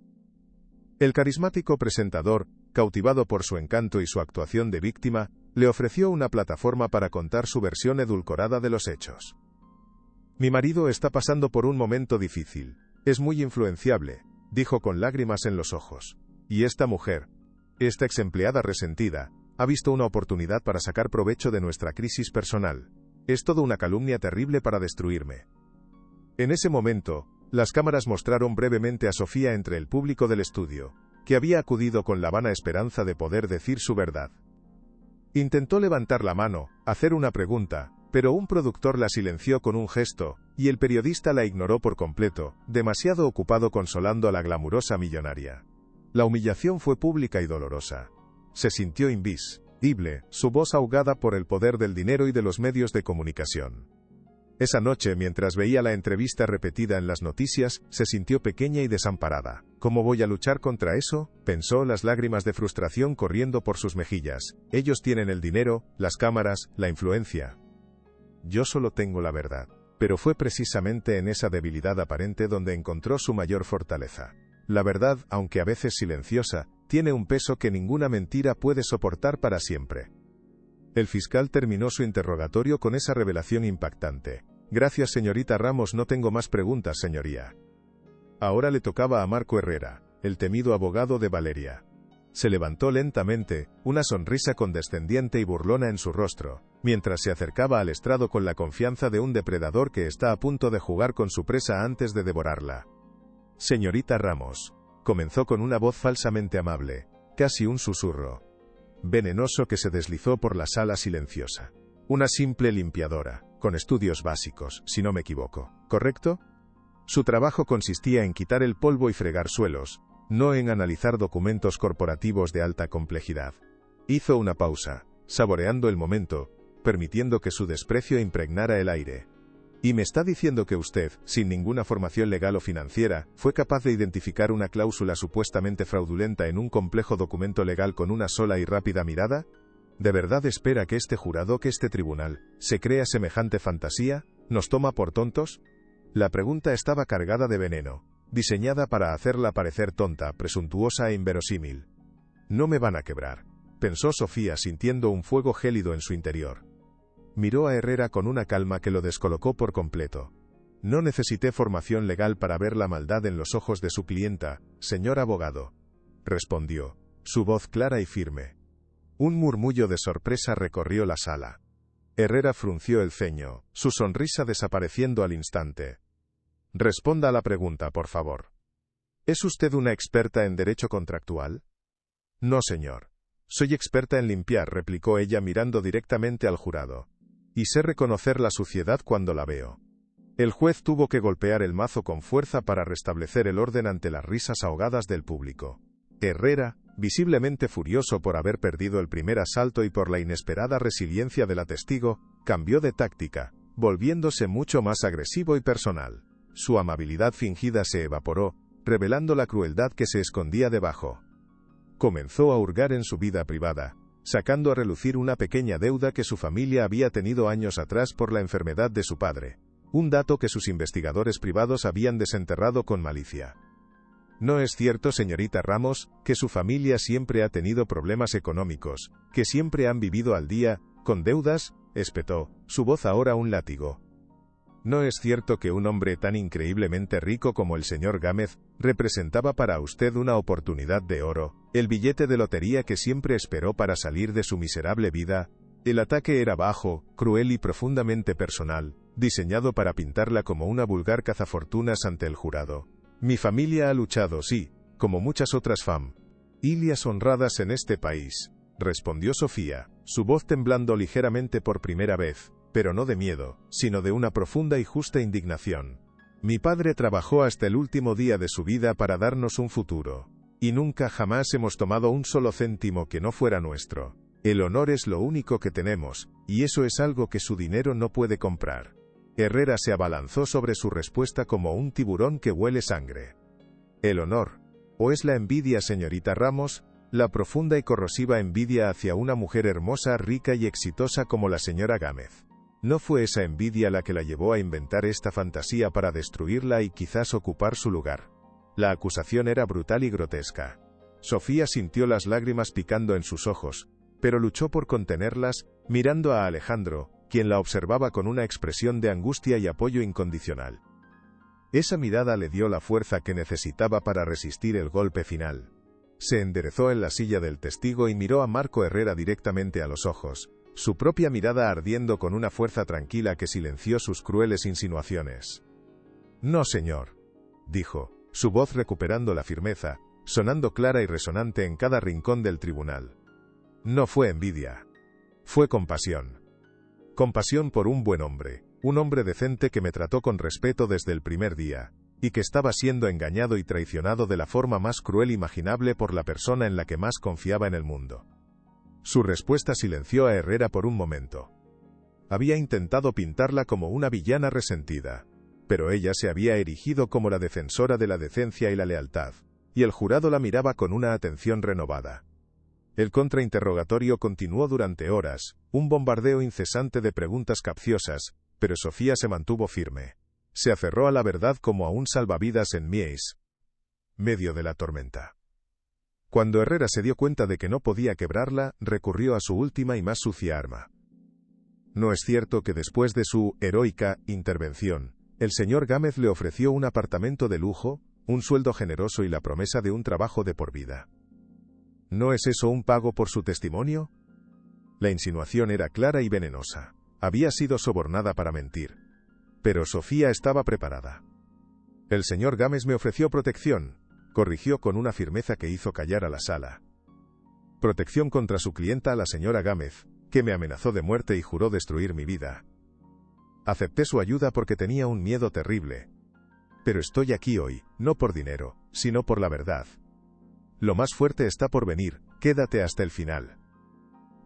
El carismático presentador, cautivado por su encanto y su actuación de víctima, le ofreció una plataforma para contar su versión edulcorada de los hechos. Mi marido está pasando por un momento difícil. Es muy influenciable, dijo con lágrimas en los ojos. Y esta mujer, esta exempleada resentida, ha visto una oportunidad para sacar provecho de nuestra crisis personal. Es toda una calumnia terrible para destruirme. En ese momento, las cámaras mostraron brevemente a Sofía entre el público del estudio, que había acudido con la vana esperanza de poder decir su verdad. Intentó levantar la mano, hacer una pregunta, pero un productor la silenció con un gesto, y el periodista la ignoró por completo, demasiado ocupado consolando a la glamurosa millonaria. La humillación fue pública y dolorosa. Se sintió invisible, su voz ahogada por el poder del dinero y de los medios de comunicación. Esa noche, mientras veía la entrevista repetida en las noticias, se sintió pequeña y desamparada. ¿Cómo voy a luchar contra eso?, pensó, las lágrimas de frustración corriendo por sus mejillas. Ellos tienen el dinero, las cámaras, la influencia. Yo solo tengo la verdad. Pero fue precisamente en esa debilidad aparente donde encontró su mayor fortaleza. La verdad, aunque a veces silenciosa, tiene un peso que ninguna mentira puede soportar para siempre. El fiscal terminó su interrogatorio con esa revelación impactante. Gracias, señorita Ramos, no tengo más preguntas, señoría. Ahora le tocaba a Marco Herrera, el temido abogado de Valeria. Se levantó lentamente, una sonrisa condescendiente y burlona en su rostro, mientras se acercaba al estrado con la confianza de un depredador que está a punto de jugar con su presa antes de devorarla. Señorita Ramos, comenzó con una voz falsamente amable, casi un susurro venenoso que se deslizó por la sala silenciosa. Una simple limpiadora, con estudios básicos, si no me equivoco, ¿correcto? Su trabajo consistía en quitar el polvo y fregar suelos, no en analizar documentos corporativos de alta complejidad. Hizo una pausa, saboreando el momento, permitiendo que su desprecio impregnara el aire. ¿Y me está diciendo que usted, sin ninguna formación legal o financiera, fue capaz de identificar una cláusula supuestamente fraudulenta en un complejo documento legal con una sola y rápida mirada? ¿De verdad espera que este jurado, que este tribunal, se crea semejante fantasía? ¿Nos toma por tontos? La pregunta estaba cargada de veneno, diseñada para hacerla parecer tonta, presuntuosa e inverosímil. No me van a quebrar, pensó Sofía sintiendo un fuego gélido en su interior. Miró a Herrera con una calma que lo descolocó por completo. No necesité formación legal para ver la maldad en los ojos de su clienta, señor abogado, respondió, su voz clara y firme. Un murmullo de sorpresa recorrió la sala. Herrera frunció el ceño, su sonrisa desapareciendo al instante. Responda a la pregunta, por favor. ¿Es usted una experta en derecho contractual? No, señor. Soy experta en limpiar, replicó ella mirando directamente al jurado. Y sé reconocer la suciedad cuando la veo. El juez tuvo que golpear el mazo con fuerza para restablecer el orden ante las risas ahogadas del público. Herrera, visiblemente furioso por haber perdido el primer asalto y por la inesperada resiliencia de la testigo, cambió de táctica, volviéndose mucho más agresivo y personal. Su amabilidad fingida se evaporó, revelando la crueldad que se escondía debajo. Comenzó a hurgar en su vida privada, sacando a relucir una pequeña deuda que su familia había tenido años atrás por la enfermedad de su padre, un dato que sus investigadores privados habían desenterrado con malicia. ¿No es cierto, señorita Ramos, que su familia siempre ha tenido problemas económicos, que siempre han vivido al día, con deudas?, espetó, su voz ahora un látigo. ¿No es cierto que un hombre tan increíblemente rico como el señor Gámez representaba para usted una oportunidad de oro, el billete de lotería que siempre esperó para salir de su miserable vida? El ataque era bajo, cruel y profundamente personal, diseñado para pintarla como una vulgar cazafortunas ante el jurado. Mi familia ha luchado, sí, como muchas otras Familias honradas en este país, respondió Sofía, su voz temblando ligeramente por primera vez, pero no de miedo, sino de una profunda y justa indignación. Mi padre trabajó hasta el último día de su vida para darnos un futuro. Y nunca jamás hemos tomado un solo céntimo que no fuera nuestro. El honor es lo único que tenemos, y eso es algo que su dinero no puede comprar. Herrera se abalanzó sobre su respuesta como un tiburón que huele sangre. ¿El honor? ¿O es la envidia, señorita Ramos? La profunda y corrosiva envidia hacia una mujer hermosa, rica y exitosa como la señora Gámez. ¿No fue esa envidia la que la llevó a inventar esta fantasía para destruirla y quizás ocupar su lugar? La acusación era brutal y grotesca. Sofía sintió las lágrimas picando en sus ojos, pero luchó por contenerlas, mirando a Alejandro, quien la observaba con una expresión de angustia y apoyo incondicional. Esa mirada le dio la fuerza que necesitaba para resistir el golpe final. Se enderezó en la silla del testigo y miró a Marco Herrera directamente a los ojos, su propia mirada ardiendo con una fuerza tranquila que silenció sus crueles insinuaciones. «No, señor», dijo, su voz recuperando la firmeza, sonando clara y resonante en cada rincón del tribunal. «No fue envidia. Fue compasión. Compasión por un buen hombre, un hombre decente que me trató con respeto desde el primer día, y que estaba siendo engañado y traicionado de la forma más cruel imaginable por la persona en la que más confiaba en el mundo». Su respuesta silenció a Herrera por un momento. Había intentado pintarla como una villana resentida, pero ella se había erigido como la defensora de la decencia y la lealtad, y el jurado la miraba con una atención renovada. El contrainterrogatorio continuó durante horas, un bombardeo incesante de preguntas capciosas, pero Sofía se mantuvo firme. Se aferró a la verdad como a un salvavidas en medio de la tormenta. Cuando Herrera se dio cuenta de que no podía quebrarla, recurrió a su última y más sucia arma. No es cierto que después de su heroica intervención, el señor Gámez le ofreció un apartamento de lujo, un sueldo generoso y la promesa de un trabajo de por vida. ¿No es eso un pago por su testimonio? La insinuación era clara y venenosa. Había sido sobornada para mentir. Pero Sofía estaba preparada. El señor Gámez me ofreció protección, corrigió con una firmeza que hizo callar a la sala. Protección contra su clienta, la señora Gámez, que me amenazó de muerte y juró destruir mi vida. Acepté su ayuda porque tenía un miedo terrible. Pero estoy aquí hoy, no por dinero, sino por la verdad. Lo más fuerte está por venir, quédate hasta el final.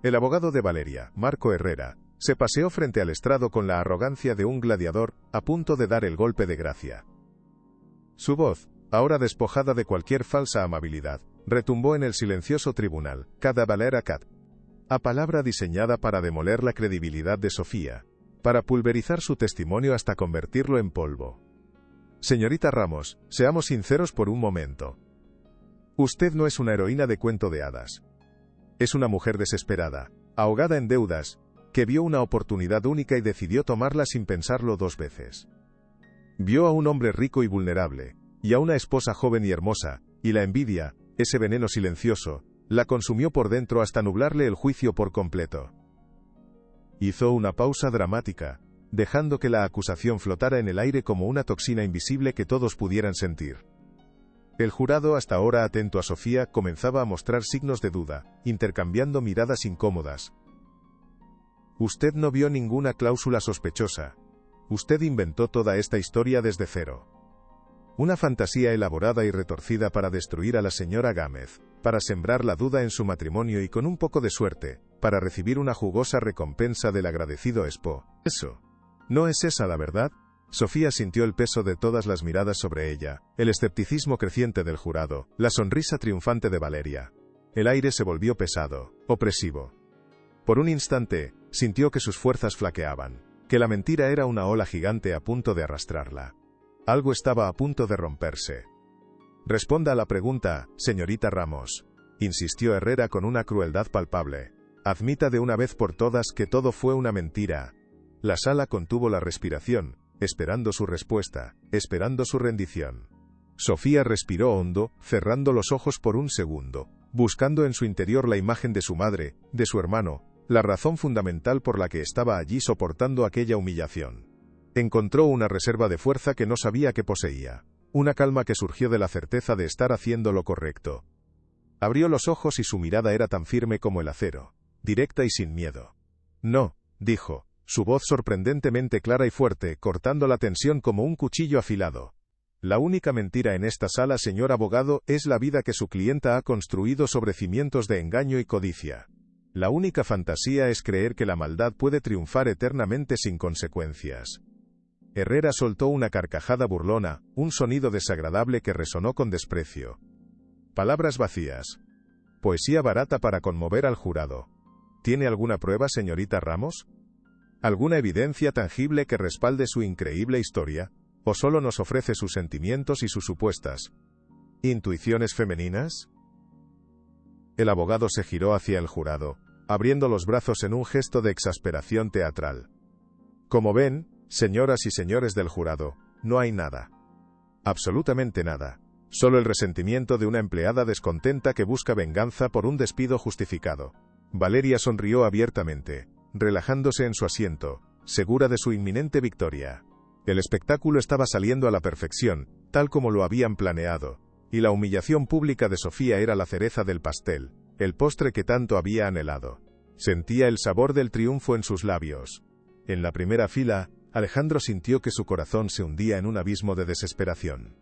El abogado de Valeria, Marco Herrera, se paseó frente al estrado con la arrogancia de un gladiador, a punto de dar el golpe de gracia. Su voz, ahora despojada de cualquier falsa amabilidad, retumbó en el silencioso tribunal, cada valera cat. A palabra diseñada para demoler la credibilidad de Sofía, para pulverizar su testimonio hasta convertirlo en polvo. Señorita Ramos, seamos sinceros por un momento. Usted no es una heroína de cuento de hadas. Es una mujer desesperada, ahogada en deudas, que vio una oportunidad única y decidió tomarla sin pensarlo dos veces. Vio a un hombre rico y vulnerable, y a una esposa joven y hermosa, y la envidia, ese veneno silencioso, la consumió por dentro hasta nublarle el juicio por completo. Hizo una pausa dramática, dejando que la acusación flotara en el aire como una toxina invisible que todos pudieran sentir. El jurado, hasta ahora atento a Sofía, comenzaba a mostrar signos de duda, intercambiando miradas incómodas. Usted no vio ninguna cláusula sospechosa. Usted inventó toda esta historia desde cero. Una fantasía elaborada y retorcida para destruir a la señora Gámez, para sembrar la duda en su matrimonio y con un poco de suerte, para recibir una jugosa recompensa del agradecido esposo. ¿No es esa la verdad? Sofía sintió el peso de todas las miradas sobre ella, el escepticismo creciente del jurado, la sonrisa triunfante de Valeria. El aire se volvió pesado, opresivo. Por un instante, sintió que sus fuerzas flaqueaban, que la mentira era una ola gigante a punto de arrastrarla. Algo estaba a punto de romperse. Responda a la pregunta, señorita Ramos, insistió Herrera con una crueldad palpable. Admita de una vez por todas que todo fue una mentira. La sala contuvo la respiración, esperando su respuesta, esperando su rendición. Sofía respiró hondo, cerrando los ojos por un segundo, buscando en su interior la imagen de su madre, de su hermano, la razón fundamental por la que estaba allí soportando aquella humillación. Encontró una reserva de fuerza que no sabía que poseía, una calma que surgió de la certeza de estar haciendo lo correcto. Abrió los ojos y su mirada era tan firme como el acero, directa y sin miedo. No, dijo, su voz sorprendentemente clara y fuerte, cortando la tensión como un cuchillo afilado. La única mentira en esta sala, señor abogado, es la vida que su clienta ha construido sobre cimientos de engaño y codicia. La única fantasía es creer que la maldad puede triunfar eternamente sin consecuencias. Herrera soltó una carcajada burlona, un sonido desagradable que resonó con desprecio. Palabras vacías. Poesía barata para conmover al jurado. ¿Tiene alguna prueba, señorita Ramos? ¿Alguna evidencia tangible que respalde su increíble historia? ¿O solo nos ofrece sus sentimientos y sus supuestas intuiciones femeninas? El abogado se giró hacia el jurado, abriendo los brazos en un gesto de exasperación teatral. Como ven, señoras y señores del jurado, no hay nada. Absolutamente nada. Solo el resentimiento de una empleada descontenta que busca venganza por un despido justificado. Valeria sonrió abiertamente, relajándose en su asiento, segura de su inminente victoria. El espectáculo estaba saliendo a la perfección, tal como lo habían planeado, y la humillación pública de Sofía era la cereza del pastel, el postre que tanto había anhelado. Sentía el sabor del triunfo en sus labios. En la primera fila, Alejandro sintió que su corazón se hundía en un abismo de desesperación.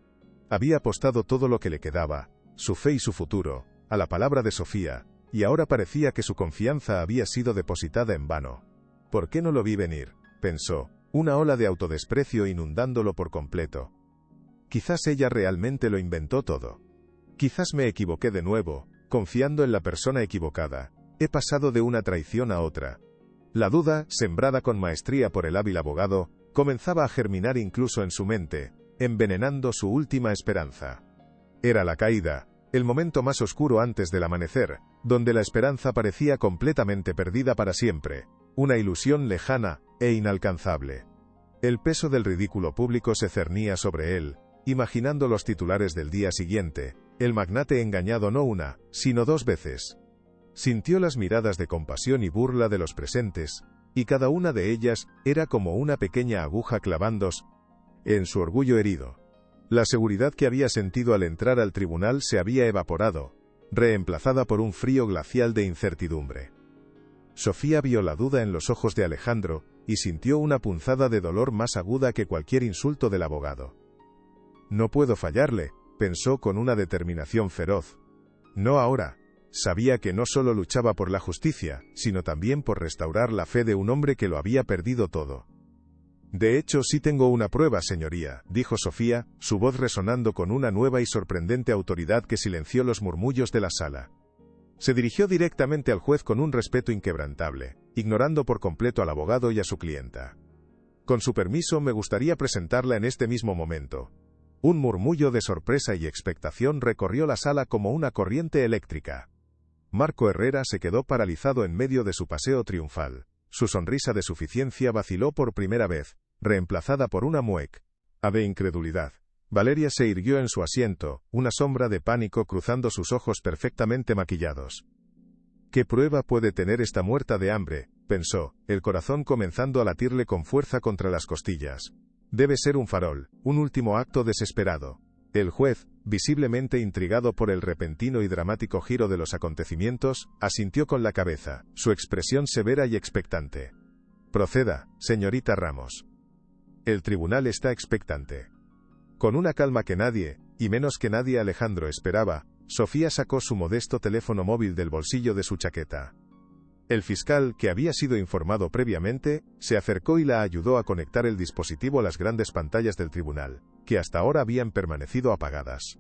Había apostado todo lo que le quedaba, su fe y su futuro, a la palabra de Sofía, y ahora parecía que su confianza había sido depositada en vano. ¿Por qué no lo vi venir?, pensó, una ola de autodesprecio inundándolo por completo. Quizás ella realmente lo inventó todo. Quizás me equivoqué de nuevo, confiando en la persona equivocada. He pasado de una traición a otra. La duda, sembrada con maestría por el hábil abogado, comenzaba a germinar incluso en su mente, envenenando su última esperanza. Era la caída, el momento más oscuro antes del amanecer, donde la esperanza parecía completamente perdida para siempre, una ilusión lejana e inalcanzable. El peso del ridículo público se cernía sobre él, imaginando los titulares del día siguiente, el magnate engañado no una, sino 2 veces. Sintió las miradas de compasión y burla de los presentes, y cada una de ellas era como una pequeña aguja clavándose en su orgullo herido. La seguridad que había sentido al entrar al tribunal se había evaporado, reemplazada por un frío glacial de incertidumbre. Sofía vio la duda en los ojos de Alejandro, y sintió una punzada de dolor más aguda que cualquier insulto del abogado. No puedo fallarle, pensó con una determinación feroz. No ahora. Sabía que no solo luchaba por la justicia, sino también por restaurar la fe de un hombre que lo había perdido todo. De hecho, sí tengo una prueba, señoría, dijo Sofía, su voz resonando con una nueva y sorprendente autoridad que silenció los murmullos de la sala. Se dirigió directamente al juez con un respeto inquebrantable, ignorando por completo al abogado y a su clienta. Con su permiso, me gustaría presentarla en este mismo momento. Un murmullo de sorpresa y expectación recorrió la sala como una corriente eléctrica. Marco Herrera se quedó paralizado en medio de su paseo triunfal. Su sonrisa de suficiencia vaciló por primera vez, reemplazada por una mueca de incredulidad. Valeria se irguió en su asiento, una sombra de pánico cruzando sus ojos perfectamente maquillados. ¿Qué prueba puede tener esta muerta de hambre?, pensó, el corazón comenzando a latirle con fuerza contra las costillas. Debe ser un farol, un último acto desesperado. El juez, visiblemente intrigado por el repentino y dramático giro de los acontecimientos, asintió con la cabeza, su expresión severa y expectante. Proceda, señorita Ramos. El tribunal está expectante. Con una calma que nadie, y menos que nadie Alejandro esperaba, Sofía sacó su modesto teléfono móvil del bolsillo de su chaqueta. El fiscal, que había sido informado previamente, se acercó y la ayudó a conectar el dispositivo a las grandes pantallas del tribunal, que hasta ahora habían permanecido apagadas.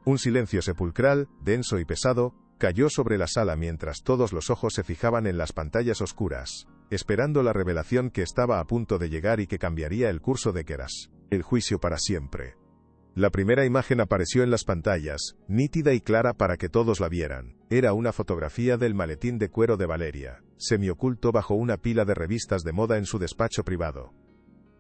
Un silencio sepulcral, denso y pesado, cayó sobre la sala mientras todos los ojos se fijaban en las pantallas oscuras, esperando la revelación que estaba a punto de llegar y que cambiaría el curso de Keras, el juicio para siempre. La primera imagen apareció en las pantallas, nítida y clara para que todos la vieran. Era una fotografía del maletín de cuero de Valeria, semioculto bajo una pila de revistas de moda en su despacho privado.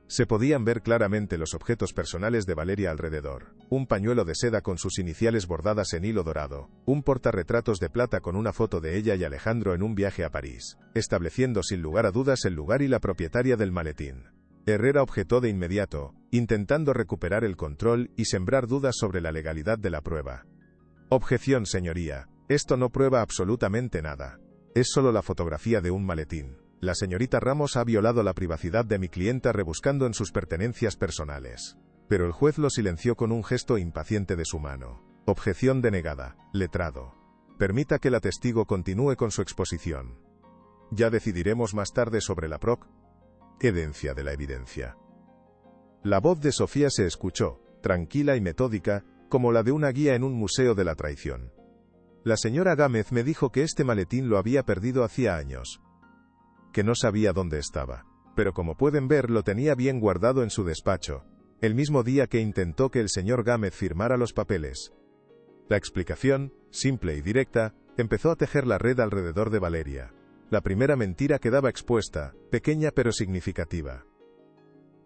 Se podían ver claramente los objetos personales de Valeria alrededor. Un pañuelo de seda con sus iniciales bordadas en hilo dorado, un portarretratos de plata con una foto de ella y Alejandro en un viaje a París, estableciendo sin lugar a dudas el lugar y la propietaria del maletín. Herrera objetó de inmediato, intentando recuperar el control y sembrar dudas sobre la legalidad de la prueba. Objeción, señoría. Esto no prueba absolutamente nada. Es solo la fotografía de un maletín. La señorita Ramos ha violado la privacidad de mi clienta rebuscando en sus pertenencias personales. Pero el juez lo silenció con un gesto impaciente de su mano. Objeción denegada. Letrado. Permita que la testigo continúe con su exposición. Ya decidiremos más tarde sobre la procedencia de la evidencia. La voz de Sofía se escuchó, tranquila y metódica, como la de una guía en un museo de la traición. La señora Gámez me dijo que este maletín lo había perdido hacía años. Que no sabía dónde estaba. Pero como pueden ver lo tenía bien guardado en su despacho, el mismo día que intentó que el señor Gámez firmara los papeles. La explicación, simple y directa, empezó a tejer la red alrededor de Valeria. La primera mentira quedaba expuesta, pequeña pero significativa.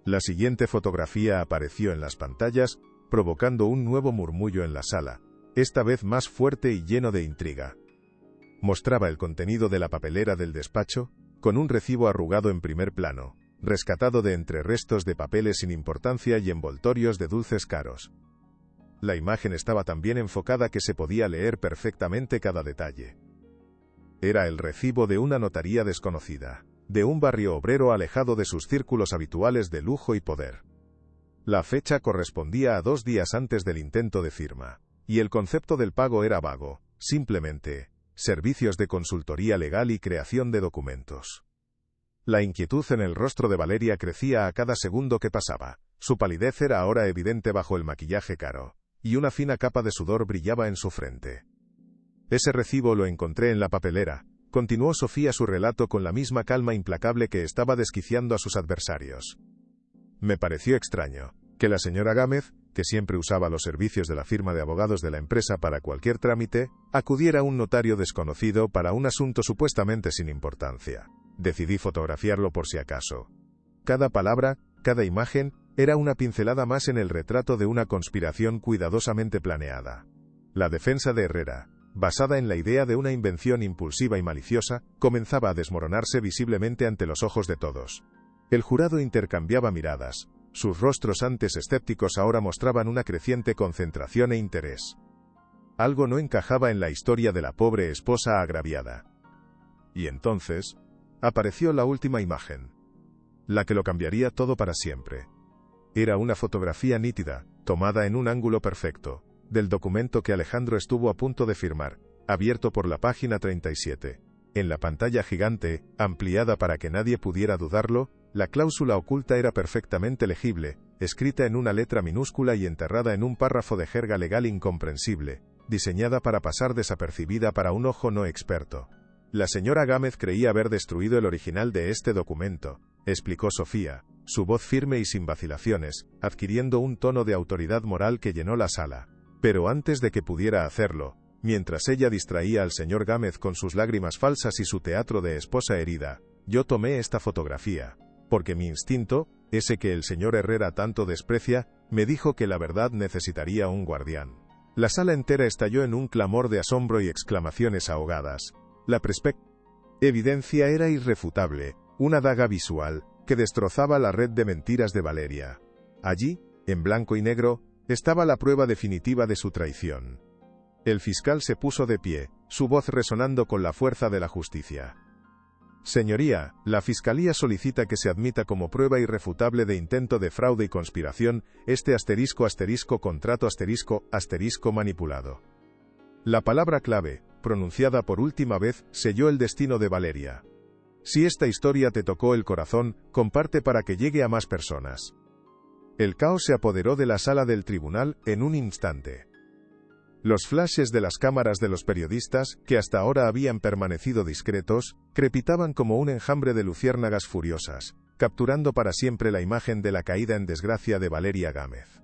La siguiente fotografía apareció en las pantallas, provocando un nuevo murmullo en la sala, esta vez más fuerte y lleno de intriga. Mostraba el contenido de la papelera del despacho, con un recibo arrugado en primer plano, rescatado de entre restos de papeles sin importancia y envoltorios de dulces caros. La imagen estaba tan bien enfocada que se podía leer perfectamente cada detalle. Era el recibo de una notaría desconocida, de un barrio obrero alejado de sus círculos habituales de lujo y poder. La fecha correspondía a 2 días antes del intento de firma, y el concepto del pago era vago, simplemente, servicios de consultoría legal y creación de documentos. La inquietud en el rostro de Valeria crecía a cada segundo que pasaba, su palidez era ahora evidente bajo el maquillaje caro, y una fina capa de sudor brillaba en su frente. Ese recibo lo encontré en la papelera, continuó Sofía su relato con la misma calma implacable que estaba desquiciando a sus adversarios. Me pareció extraño que la señora Gámez, que siempre usaba los servicios de la firma de abogados de la empresa para cualquier trámite, acudiera a un notario desconocido para un asunto supuestamente sin importancia. Decidí fotografiarlo por si acaso. Cada palabra, cada imagen, era una pincelada más en el retrato de una conspiración cuidadosamente planeada. La defensa de Herrera, basada en la idea de una invención impulsiva y maliciosa, comenzaba a desmoronarse visiblemente ante los ojos de todos. El jurado intercambiaba miradas. Sus rostros antes escépticos ahora mostraban una creciente concentración e interés. Algo no encajaba en la historia de la pobre esposa agraviada. Y entonces, apareció la última imagen. La que lo cambiaría todo para siempre. Era una fotografía nítida, tomada en un ángulo perfecto, del documento que Alejandro estuvo a punto de firmar, abierto por la página 37. En la pantalla gigante, ampliada para que nadie pudiera dudarlo, la cláusula oculta era perfectamente legible, escrita en una letra minúscula y enterrada en un párrafo de jerga legal incomprensible, diseñada para pasar desapercibida para un ojo no experto. La señora Gámez creía haber destruido el original de este documento, explicó Sofía, su voz firme y sin vacilaciones, adquiriendo un tono de autoridad moral que llenó la sala. Pero antes de que pudiera hacerlo, mientras ella distraía al señor Gámez con sus lágrimas falsas y su teatro de esposa herida, yo tomé esta fotografía, porque mi instinto, ese que el señor Herrera tanto desprecia, me dijo que la verdad necesitaría un guardián. La sala entera estalló en un clamor de asombro y exclamaciones ahogadas. La evidencia era irrefutable, una daga visual, que destrozaba la red de mentiras de Valeria. Allí, en blanco y negro, estaba la prueba definitiva de su traición. El fiscal se puso de pie, su voz resonando con la fuerza de la justicia. Señoría, la Fiscalía solicita que se admita como prueba irrefutable de intento de fraude y conspiración, este contrato manipulado. La palabra clave, pronunciada por última vez, selló el destino de Valeria. Si esta historia te tocó el corazón, comparte para que llegue a más personas. El caos se apoderó de la sala del tribunal en un instante. Los flashes de las cámaras de los periodistas, que hasta ahora habían permanecido discretos, crepitaban como un enjambre de luciérnagas furiosas, capturando para siempre la imagen de la caída en desgracia de Valeria Gámez.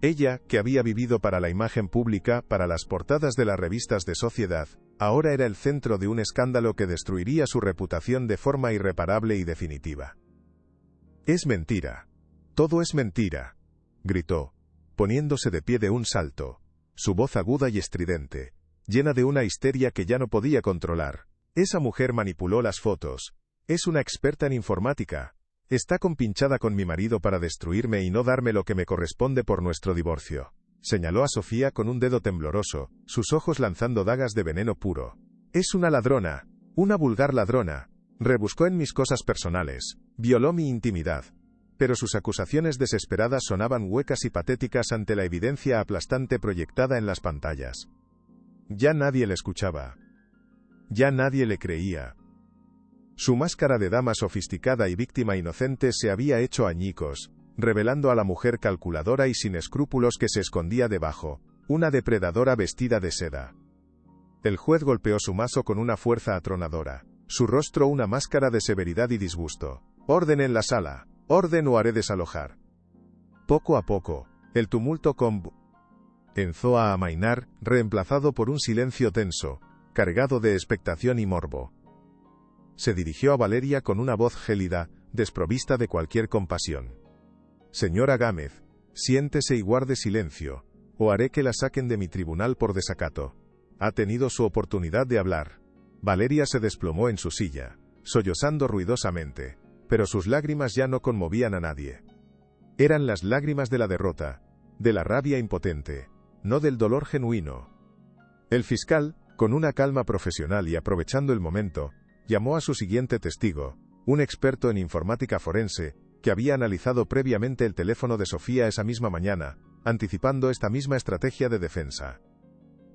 Ella, que había vivido para la imagen pública, para las portadas de las revistas de sociedad, ahora era el centro de un escándalo que destruiría su reputación de forma irreparable y definitiva. «Es mentira. Todo es mentira», gritó, poniéndose de pie de un salto, su voz aguda y estridente, llena de una histeria que ya no podía controlar. «Esa mujer manipuló las fotos. Es una experta en informática. Está compinchada con mi marido para destruirme y no darme lo que me corresponde por nuestro divorcio. Señaló a Sofía con un dedo tembloroso, sus ojos lanzando dagas de veneno puro. Es una ladrona. Una vulgar ladrona. Rebuscó en mis cosas personales. Violó mi intimidad. Pero sus acusaciones desesperadas sonaban huecas y patéticas ante la evidencia aplastante proyectada en las pantallas. Ya nadie le escuchaba. Ya nadie le creía. Su máscara de dama sofisticada y víctima inocente se había hecho añicos, revelando a la mujer calculadora y sin escrúpulos que se escondía debajo, una depredadora vestida de seda. El juez golpeó su mazo con una fuerza atronadora, su rostro una máscara de severidad y disgusto. «Orden en la sala, orden o haré desalojar». Poco a poco, el tumulto comenzó a amainar, reemplazado por un silencio tenso, cargado de expectación y morbo. Se dirigió a Valeria con una voz gélida, desprovista de cualquier compasión. «Señora Gámez, siéntese y guarde silencio, o haré que la saquen de mi tribunal por desacato. Ha tenido su oportunidad de hablar». Valeria se desplomó en su silla, sollozando ruidosamente, pero sus lágrimas ya no conmovían a nadie. Eran las lágrimas de la derrota, de la rabia impotente, no del dolor genuino. El fiscal, con una calma profesional y aprovechando el momento, llamó a su siguiente testigo, un experto en informática forense, que había analizado previamente el teléfono de Sofía esa misma mañana, anticipando esta misma estrategia de defensa.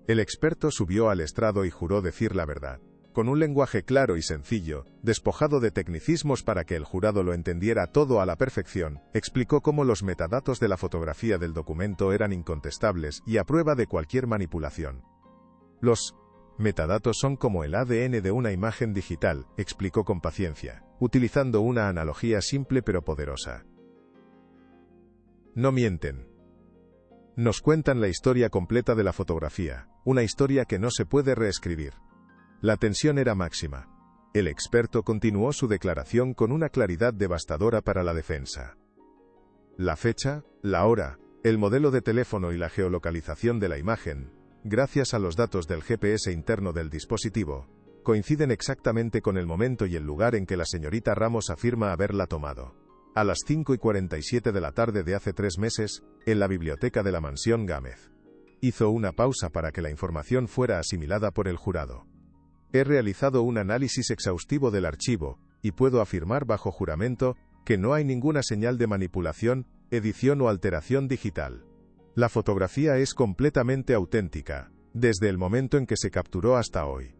El experto subió al estrado y juró decir la verdad. Con un lenguaje claro y sencillo, despojado de tecnicismos para que el jurado lo entendiera todo a la perfección, explicó cómo los metadatos de la fotografía del documento eran incontestables y a prueba de cualquier manipulación. Los metadatos son como el ADN de una imagen digital, explicó con paciencia, utilizando una analogía simple pero poderosa. No mienten. Nos cuentan la historia completa de la fotografía, una historia que no se puede reescribir. La tensión era máxima. El experto continuó su declaración con una claridad devastadora para la defensa. La fecha, la hora, el modelo de teléfono y la geolocalización de la imagen, gracias a los datos del GPS interno del dispositivo, coinciden exactamente con el momento y el lugar en que la señorita Ramos afirma haberla tomado. A las 5:47 de la tarde de hace 3 meses, en la biblioteca de la mansión Gámez. Hizo una pausa para que la información fuera asimilada por el jurado. He realizado un análisis exhaustivo del archivo, y puedo afirmar bajo juramento, que no hay ninguna señal de manipulación, edición o alteración digital. La fotografía es completamente auténtica, desde el momento en que se capturó hasta hoy.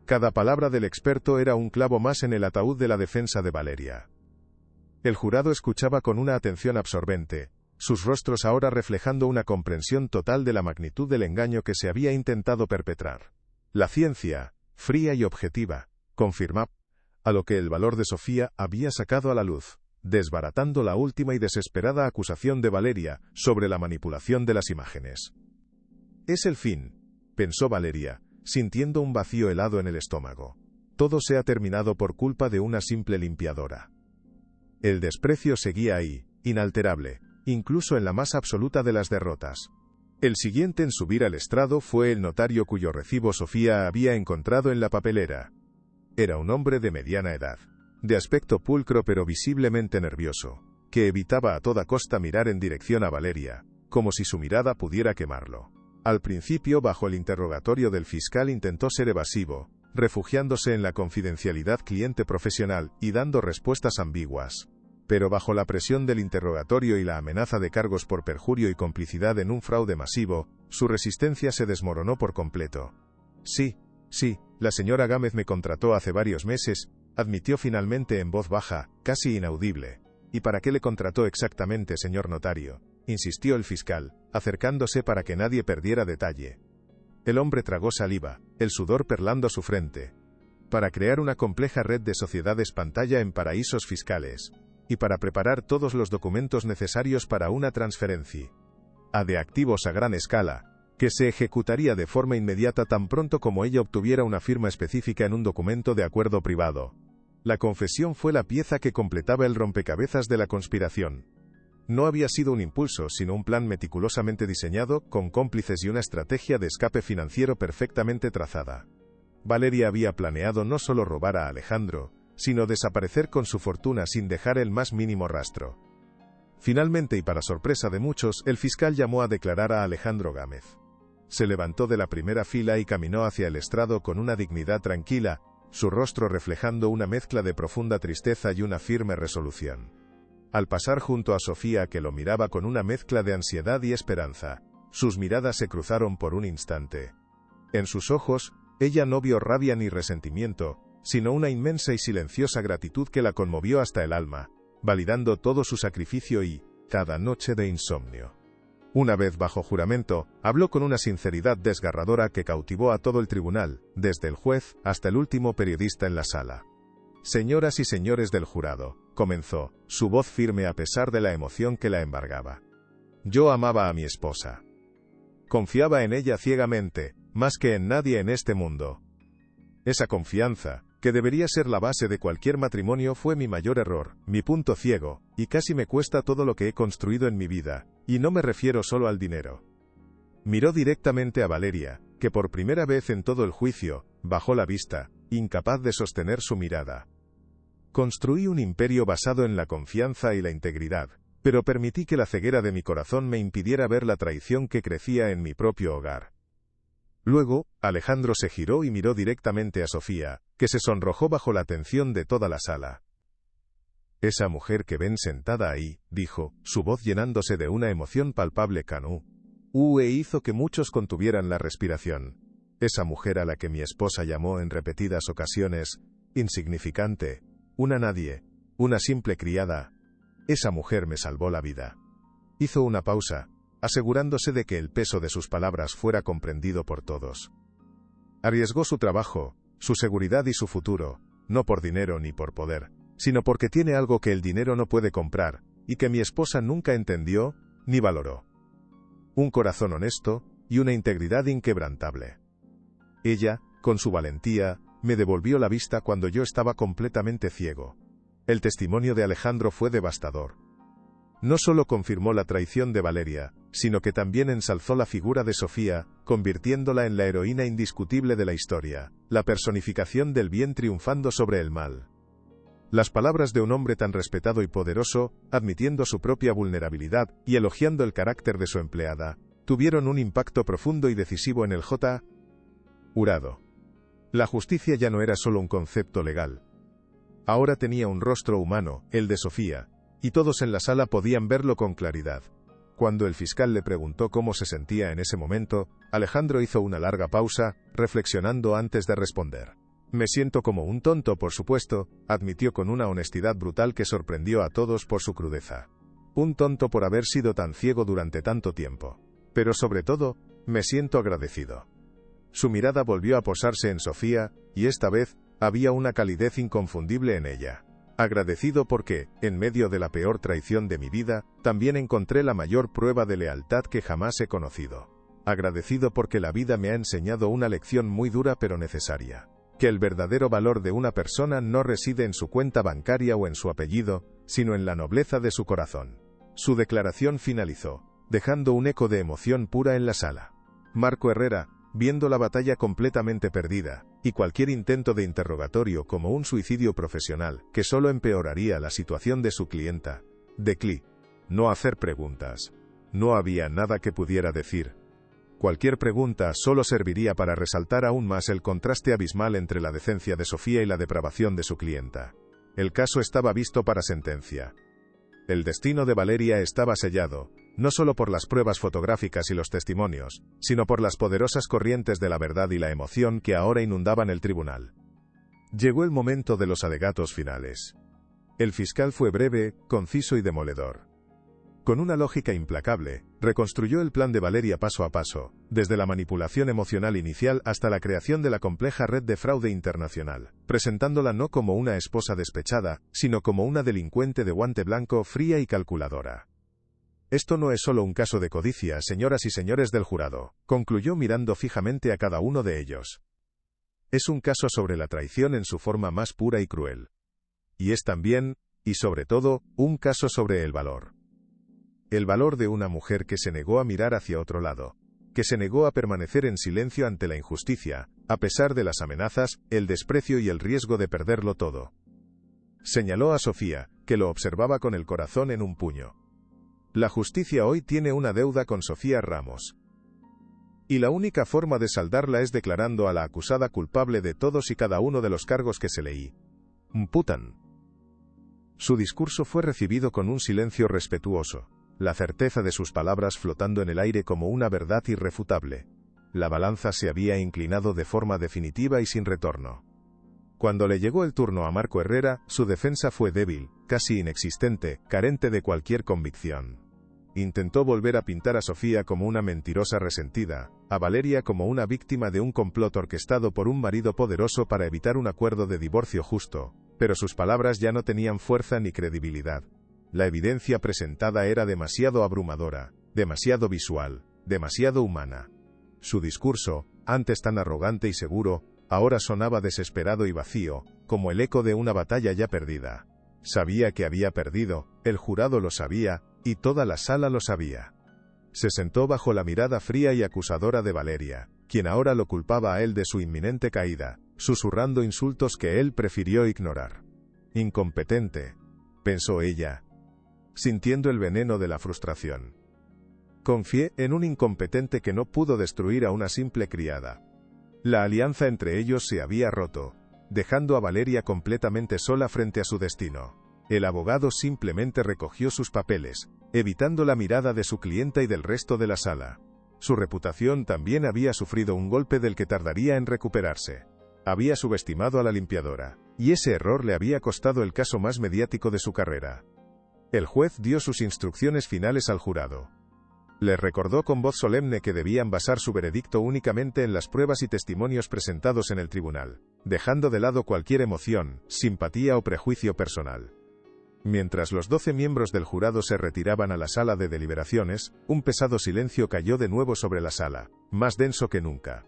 Cada palabra del experto era un clavo más en el ataúd de la defensa de Valeria. El jurado escuchaba con una atención absorbente, sus rostros ahora reflejando una comprensión total de la magnitud del engaño que se había intentado perpetrar. La ciencia, fría y objetiva, confirmaba a lo que el valor de Sofía había sacado a la luz, desbaratando la última y desesperada acusación de Valeria sobre la manipulación de las imágenes. Es el fin, pensó Valeria, sintiendo un vacío helado en el estómago. Todo se ha terminado por culpa de una simple limpiadora. El desprecio seguía ahí, inalterable, incluso en la más absoluta de las derrotas. El siguiente en subir al estrado fue el notario cuyo recibo Sofía había encontrado en la papelera. Era un hombre de mediana edad, de aspecto pulcro pero visiblemente nervioso, que evitaba a toda costa mirar en dirección a Valeria, como si su mirada pudiera quemarlo. Al principio, bajo el interrogatorio del fiscal, intentó ser evasivo, refugiándose en la confidencialidad cliente profesional y dando respuestas ambiguas. Pero bajo la presión del interrogatorio y la amenaza de cargos por perjurio y complicidad en un fraude masivo, su resistencia se desmoronó por completo. Sí, la señora Gámez me contrató hace varios meses, admitió finalmente en voz baja, casi inaudible. ¿Y para qué le contrató exactamente, señor notario?, insistió el fiscal, acercándose para que nadie perdiera detalle. El hombre tragó saliva, el sudor perlando su frente. Para crear una compleja red de sociedades pantalla en paraísos fiscales. Y para preparar todos los documentos necesarios para una transferencia de activos a gran escala, que se ejecutaría de forma inmediata tan pronto como ella obtuviera una firma específica en un documento de acuerdo privado. La confesión fue la pieza que completaba el rompecabezas de la conspiración. No había sido un impulso, sino un plan meticulosamente diseñado, con cómplices y una estrategia de escape financiero perfectamente trazada. Valeria había planeado no solo robar a Alejandro, sino desaparecer con su fortuna sin dejar el más mínimo rastro. Finalmente, y para sorpresa de muchos, el fiscal llamó a declarar a Alejandro Gámez. Se levantó de la primera fila y caminó hacia el estrado con una dignidad tranquila, su rostro reflejando una mezcla de profunda tristeza y una firme resolución. Al pasar junto a Sofía, que lo miraba con una mezcla de ansiedad y esperanza, sus miradas se cruzaron por un instante. En sus ojos, ella no vio rabia ni resentimiento, sino una inmensa y silenciosa gratitud que la conmovió hasta el alma, validando todo su sacrificio y cada noche de insomnio. Una vez bajo juramento, habló con una sinceridad desgarradora que cautivó a todo el tribunal, desde el juez hasta el último periodista en la sala. Señoras y señores del jurado, comenzó, su voz firme a pesar de la emoción que la embargaba. Yo amaba a mi esposa. Confiaba en ella ciegamente, más que en nadie en este mundo. Esa confianza, que debería ser la base de cualquier matrimonio, fue mi mayor error, mi punto ciego, y casi me cuesta todo lo que he construido en mi vida, y no me refiero solo al dinero. Miró directamente a Valeria, que por primera vez en todo el juicio, bajó la vista, incapaz de sostener su mirada. Construí un imperio basado en la confianza y la integridad, pero permití que la ceguera de mi corazón me impidiera ver la traición que crecía en mi propio hogar. Luego, Alejandro se giró y miró directamente a Sofía, que se sonrojó bajo la atención de toda la sala. Esa mujer que ven sentada ahí, dijo, su voz llenándose de una emoción palpable. Canú. Hizo que muchos contuvieran la respiración. Esa mujer a la que mi esposa llamó en repetidas ocasiones, insignificante, una nadie, una simple criada. Esa mujer me salvó la vida. Hizo una pausa, asegurándose de que el peso de sus palabras fuera comprendido por todos. Arriesgó su trabajo, su seguridad y su futuro, no por dinero ni por poder, sino porque tiene algo que el dinero no puede comprar, y que mi esposa nunca entendió, ni valoró. Un corazón honesto, y una integridad inquebrantable. Ella, con su valentía, me devolvió la vista cuando yo estaba completamente ciego. El testimonio de Alejandro fue devastador. No solo confirmó la traición de Valeria, sino que también ensalzó la figura de Sofía, convirtiéndola en la heroína indiscutible de la historia, la personificación del bien triunfando sobre el mal. Las palabras de un hombre tan respetado y poderoso, admitiendo su propia vulnerabilidad y elogiando el carácter de su empleada, tuvieron un impacto profundo y decisivo en el jurado. La justicia ya no era solo un concepto legal. Ahora tenía un rostro humano, el de Sofía, y todos en la sala podían verlo con claridad. Cuando el fiscal le preguntó cómo se sentía en ese momento, Alejandro hizo una larga pausa, reflexionando antes de responder. Me siento como un tonto, por supuesto, admitió con una honestidad brutal que sorprendió a todos por su crudeza. Un tonto por haber sido tan ciego durante tanto tiempo. Pero sobre todo, me siento agradecido. Su mirada volvió a posarse en Sofía, y esta vez, había una calidez inconfundible en ella. Agradecido porque, en medio de la peor traición de mi vida, también encontré la mayor prueba de lealtad que jamás he conocido. Agradecido porque la vida me ha enseñado una lección muy dura pero necesaria. Que el verdadero valor de una persona no reside en su cuenta bancaria o en su apellido, sino en la nobleza de su corazón. Su declaración finalizó, dejando un eco de emoción pura en la sala. Marco Herrera, viendo la batalla completamente perdida, y cualquier intento de interrogatorio como un suicidio profesional, que solo empeoraría la situación de su clienta, declinó no hacer preguntas. No había nada que pudiera decir. Cualquier pregunta solo serviría para resaltar aún más el contraste abismal entre la decencia de Sofía y la depravación de su clienta. El caso estaba visto para sentencia. El destino de Valeria estaba sellado, no solo por las pruebas fotográficas y los testimonios, sino por las poderosas corrientes de la verdad y la emoción que ahora inundaban el tribunal. Llegó el momento de los alegatos finales. El fiscal fue breve, conciso y demoledor. Con una lógica implacable, reconstruyó el plan de Valeria paso a paso, desde la manipulación emocional inicial hasta la creación de la compleja red de fraude internacional, presentándola no como una esposa despechada, sino como una delincuente de guante blanco, fría y calculadora. Esto no es solo un caso de codicia, señoras y señores del jurado, concluyó mirando fijamente a cada uno de ellos. Es un caso sobre la traición en su forma más pura y cruel. Y es también, y sobre todo, un caso sobre el valor. El valor de una mujer que se negó a mirar hacia otro lado, que se negó a permanecer en silencio ante la injusticia, a pesar de las amenazas, el desprecio y el riesgo de perderlo todo. Señaló a Sofía, que lo observaba con el corazón en un puño. La justicia hoy tiene una deuda con Sofía Ramos. Y la única forma de saldarla es declarando a la acusada culpable de todos y cada uno de los cargos que se le imputan. Su discurso fue recibido con un silencio respetuoso, la certeza de sus palabras flotando en el aire como una verdad irrefutable. La balanza se había inclinado de forma definitiva y sin retorno. Cuando le llegó el turno a Marco Herrera, su defensa fue débil, casi inexistente, carente de cualquier convicción. Intentó volver a pintar a Sofía como una mentirosa resentida, a Valeria como una víctima de un complot orquestado por un marido poderoso para evitar un acuerdo de divorcio justo, pero sus palabras ya no tenían fuerza ni credibilidad. La evidencia presentada era demasiado abrumadora, demasiado visual, demasiado humana. Su discurso, antes tan arrogante y seguro, ahora sonaba desesperado y vacío, como el eco de una batalla ya perdida. Sabía que había perdido, el jurado lo sabía, y toda la sala lo sabía. Se sentó bajo la mirada fría y acusadora de Valeria, quien ahora lo culpaba a él de su inminente caída, susurrando insultos que él prefirió ignorar. Incompetente, pensó ella, sintiendo el veneno de la frustración. Confié en un incompetente que no pudo destruir a una simple criada. La alianza entre ellos se había roto, dejando a Valeria completamente sola frente a su destino. El abogado simplemente recogió sus papeles, evitando la mirada de su clienta y del resto de la sala. Su reputación también había sufrido un golpe del que tardaría en recuperarse. Había subestimado a la limpiadora, y ese error le había costado el caso más mediático de su carrera. El juez dio sus instrucciones finales al jurado. Les recordó con voz solemne que debían basar su veredicto únicamente en las pruebas y testimonios presentados en el tribunal, dejando de lado cualquier emoción, simpatía o prejuicio personal. Mientras los 12 miembros del jurado se retiraban a la sala de deliberaciones, un pesado silencio cayó de nuevo sobre la sala, más denso que nunca.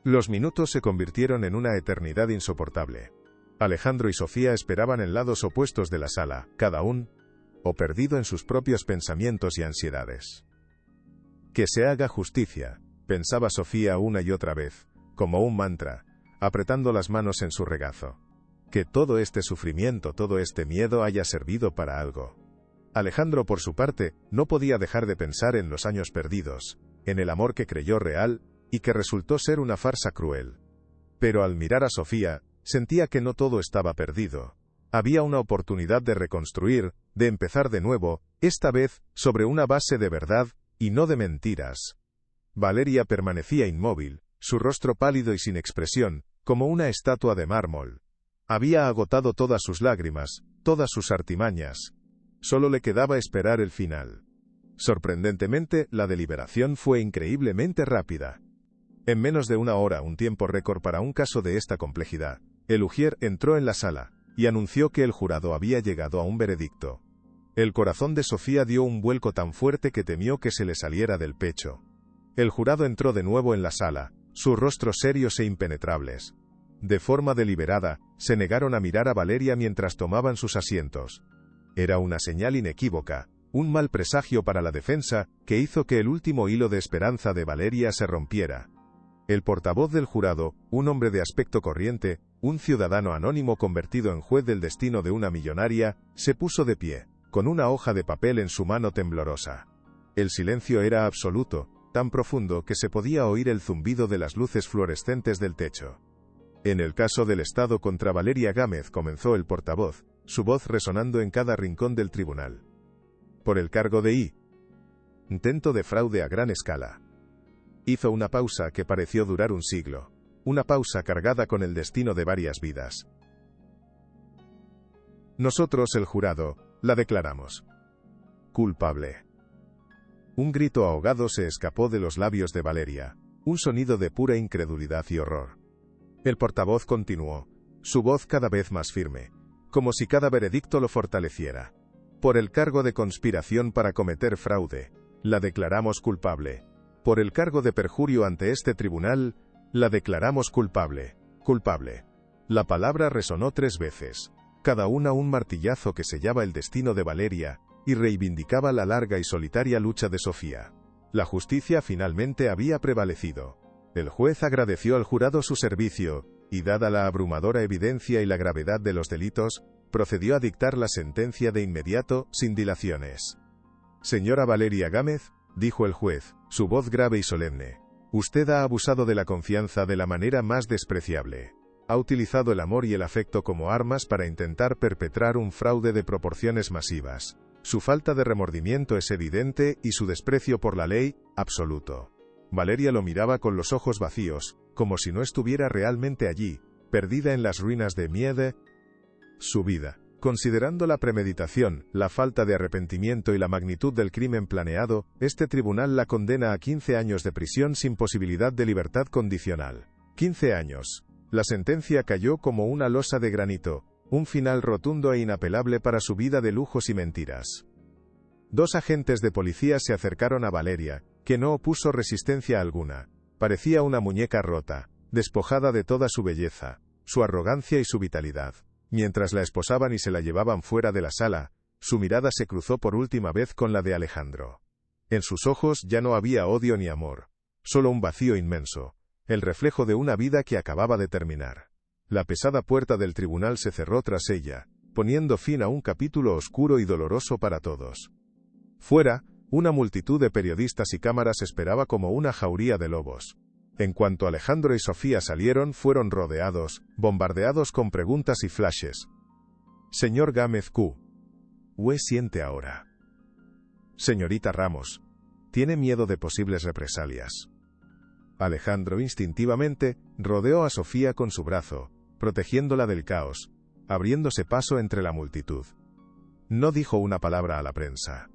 Los minutos se convirtieron en una eternidad insoportable. Alejandro y Sofía esperaban en lados opuestos de la sala, cada uno o perdido en sus propios pensamientos y ansiedades. Que se haga justicia, pensaba Sofía una y otra vez, como un mantra, apretando las manos en su regazo. Que todo este sufrimiento, todo este miedo haya servido para algo. Alejandro, por su parte, no podía dejar de pensar en los años perdidos, en el amor que creyó real, y que resultó ser una farsa cruel. Pero al mirar a Sofía, sentía que no todo estaba perdido. Había una oportunidad de reconstruir, de empezar de nuevo, esta vez, sobre una base de verdad, y no de mentiras. Valeria permanecía inmóvil, su rostro pálido y sin expresión, como una estatua de mármol. Había agotado todas sus lágrimas, todas sus artimañas. Solo le quedaba esperar el final. Sorprendentemente, la deliberación fue increíblemente rápida. En menos de una hora, un tiempo récord para un caso de esta complejidad, el ujier entró en la sala, y anunció que el jurado había llegado a un veredicto. El corazón de Sofía dio un vuelco tan fuerte que temió que se le saliera del pecho. El jurado entró de nuevo en la sala, sus rostros serios e impenetrables. De forma deliberada, se negaron a mirar a Valeria mientras tomaban sus asientos. Era una señal inequívoca, un mal presagio para la defensa, que hizo que el último hilo de esperanza de Valeria se rompiera. El portavoz del jurado, un hombre de aspecto corriente, un ciudadano anónimo convertido en juez del destino de una millonaria, se puso de pie, con una hoja de papel en su mano temblorosa. El silencio era absoluto, tan profundo que se podía oír el zumbido de las luces fluorescentes del techo. En el caso del Estado contra Valeria Gámez, comenzó el portavoz, su voz resonando en cada rincón del tribunal. Por el cargo de intento de fraude a gran escala. Hizo una pausa que pareció durar un siglo. Una pausa cargada con el destino de varias vidas. Nosotros, el jurado, la declaramos culpable. Un grito ahogado se escapó de los labios de Valeria, un sonido de pura incredulidad y horror. El portavoz continuó, su voz cada vez más firme, como si cada veredicto lo fortaleciera. Por el cargo de conspiración para cometer fraude, la declaramos culpable. Por el cargo de perjurio ante este tribunal, la declaramos culpable. Culpable. La palabra resonó 3 veces, cada una un martillazo que sellaba el destino de Valeria, y reivindicaba la larga y solitaria lucha de Sofía. La justicia finalmente había prevalecido. El juez agradeció al jurado su servicio, y dada la abrumadora evidencia y la gravedad de los delitos, procedió a dictar la sentencia de inmediato, sin dilaciones. Señora Valeria Gámez, dijo el juez, su voz grave y solemne, usted ha abusado de la confianza de la manera más despreciable. Ha utilizado el amor y el afecto como armas para intentar perpetrar un fraude de proporciones masivas. Su falta de remordimiento es evidente y su desprecio por la ley, absoluto. Valeria lo miraba con los ojos vacíos, como si no estuviera realmente allí, perdida en las ruinas de Miede. Su vida. Considerando la premeditación, la falta de arrepentimiento y la magnitud del crimen planeado, este tribunal la condena a 15 años de prisión sin posibilidad de libertad condicional. 15 años. La sentencia cayó como una losa de granito, un final rotundo e inapelable para su vida de lujos y mentiras. 2 agentes de policía se acercaron a Valeria, que no opuso resistencia alguna. Parecía una muñeca rota, despojada de toda su belleza, su arrogancia y su vitalidad. Mientras la esposaban y se la llevaban fuera de la sala, su mirada se cruzó por última vez con la de Alejandro. En sus ojos ya no había odio ni amor, solo un vacío inmenso, el reflejo de una vida que acababa de terminar. La pesada puerta del tribunal se cerró tras ella, poniendo fin a un capítulo oscuro y doloroso para todos. Fuera, una multitud de periodistas y cámaras esperaba como una jauría de lobos. En cuanto Alejandro y Sofía salieron, fueron rodeados, bombardeados con preguntas y flashes. Señor Gámez Q. ¿Qué siente ahora? Señorita Ramos. ¿Tiene miedo de posibles represalias? Alejandro instintivamente rodeó a Sofía con su brazo, protegiéndola del caos, abriéndose paso entre la multitud. No dijo una palabra a la prensa.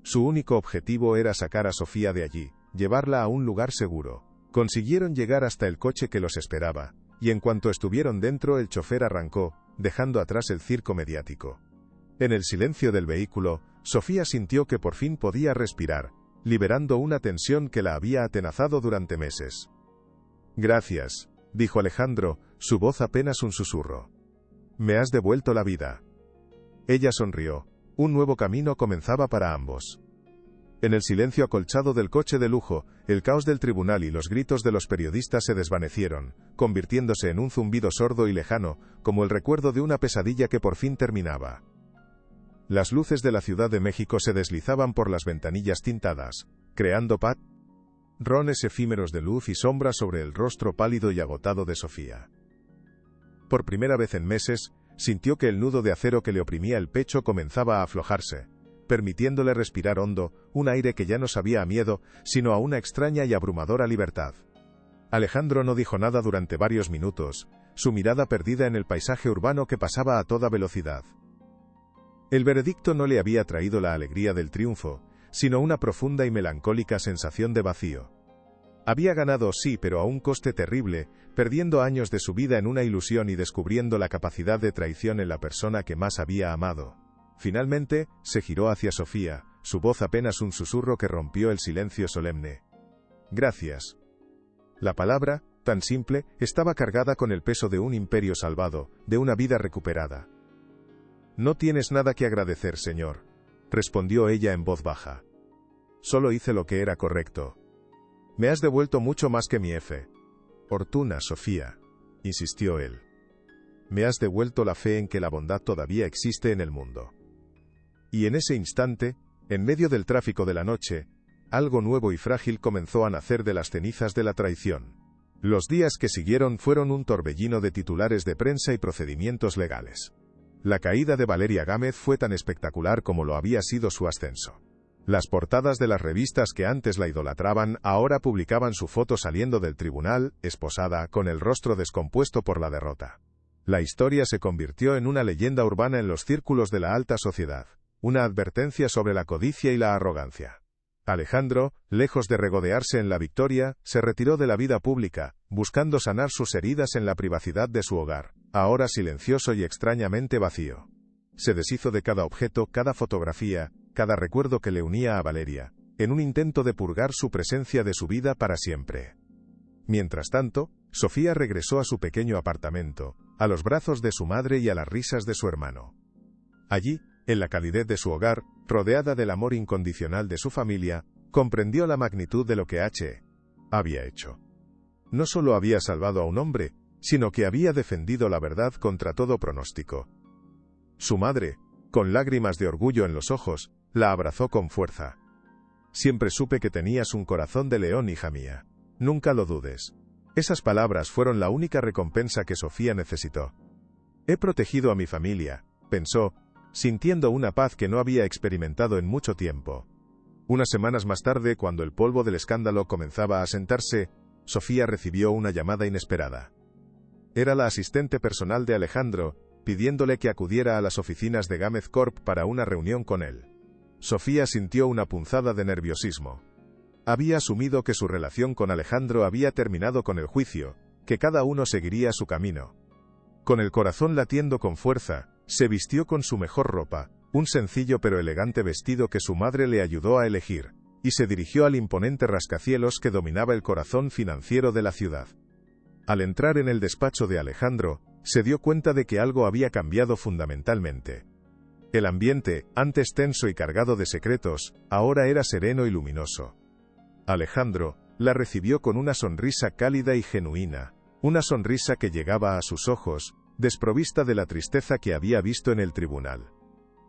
Su único objetivo era sacar a Sofía de allí, llevarla a un lugar seguro. Consiguieron llegar hasta el coche que los esperaba, y en cuanto estuvieron dentro el chofer arrancó, dejando atrás el circo mediático. En el silencio del vehículo, Sofía sintió que por fin podía respirar, liberando una tensión que la había atenazado durante meses. Gracias, dijo Alejandro, su voz apenas un susurro. Me has devuelto la vida. Ella sonrió. Un nuevo camino comenzaba para ambos. En el silencio acolchado del coche de lujo, el caos del tribunal y los gritos de los periodistas se desvanecieron, convirtiéndose en un zumbido sordo y lejano, como el recuerdo de una pesadilla que por fin terminaba. Las luces de la Ciudad de México se deslizaban por las ventanillas tintadas, creando patrones efímeros de luz y sombra sobre el rostro pálido y agotado de Sofía. Por primera vez en meses, sintió que el nudo de acero que le oprimía el pecho comenzaba a aflojarse, permitiéndole respirar hondo, un aire que ya no sabía a miedo, sino a una extraña y abrumadora libertad. Alejandro no dijo nada durante varios minutos, su mirada perdida en el paisaje urbano que pasaba a toda velocidad. El veredicto no le había traído la alegría del triunfo, sino una profunda y melancólica sensación de vacío. Había ganado sí, pero a un coste terrible, perdiendo años de su vida en una ilusión y descubriendo la capacidad de traición en la persona que más había amado. Finalmente, se giró hacia Sofía, su voz apenas un susurro que rompió el silencio solemne. Gracias. La palabra, tan simple, estaba cargada con el peso de un imperio salvado, de una vida recuperada. No tienes nada que agradecer, señor, respondió ella en voz baja. Solo hice lo que era correcto. Me has devuelto mucho más que mi fortuna, Sofía, insistió él. Me has devuelto la fe en que la bondad todavía existe en el mundo. Y en ese instante, en medio del tráfico de la noche, algo nuevo y frágil comenzó a nacer de las cenizas de la traición. Los días que siguieron fueron un torbellino de titulares de prensa y procedimientos legales. La caída de Valeria Gámez fue tan espectacular como lo había sido su ascenso. Las portadas de las revistas que antes la idolatraban ahora publicaban su foto saliendo del tribunal, esposada, con el rostro descompuesto por la derrota. La historia se convirtió en una leyenda urbana en los círculos de la alta sociedad, una advertencia sobre la codicia y la arrogancia. Alejandro, lejos de regodearse en la victoria, se retiró de la vida pública, buscando sanar sus heridas en la privacidad de su hogar, ahora silencioso y extrañamente vacío. Se deshizo de cada objeto, cada fotografía, cada recuerdo que le unía a Valeria, en un intento de purgar su presencia de su vida para siempre. Mientras tanto, Sofía regresó a su pequeño apartamento, a los brazos de su madre y a las risas de su hermano. Allí, en la calidez de su hogar, rodeada del amor incondicional de su familia, comprendió la magnitud de lo que había hecho. No solo había salvado a un hombre, sino que había defendido la verdad contra todo pronóstico. Su madre, con lágrimas de orgullo en los ojos, La abrazó con fuerza. Siempre supe que tenías un corazón de león, hija mía. Nunca lo dudes. Esas palabras fueron la única recompensa que Sofía necesitó. He protegido a mi familia, pensó, sintiendo una paz que no había experimentado en mucho tiempo. Unas semanas más tarde, cuando el polvo del escándalo comenzaba a asentarse, Sofía recibió una llamada inesperada. Era la asistente personal de Alejandro, pidiéndole que acudiera a las oficinas de Gámez Corp para una reunión con él. Sofía sintió una punzada de nerviosismo. Había asumido que su relación con Alejandro había terminado con el juicio, que cada uno seguiría su camino. Con el corazón latiendo con fuerza, se vistió con su mejor ropa, un sencillo pero elegante vestido que su madre le ayudó a elegir, y se dirigió al imponente rascacielos que dominaba el corazón financiero de la ciudad. Al entrar en el despacho de Alejandro, se dio cuenta de que algo había cambiado fundamentalmente. El ambiente, antes tenso y cargado de secretos, ahora era sereno y luminoso. Alejandro la recibió con una sonrisa cálida y genuina, una sonrisa que llegaba a sus ojos, desprovista de la tristeza que había visto en el tribunal.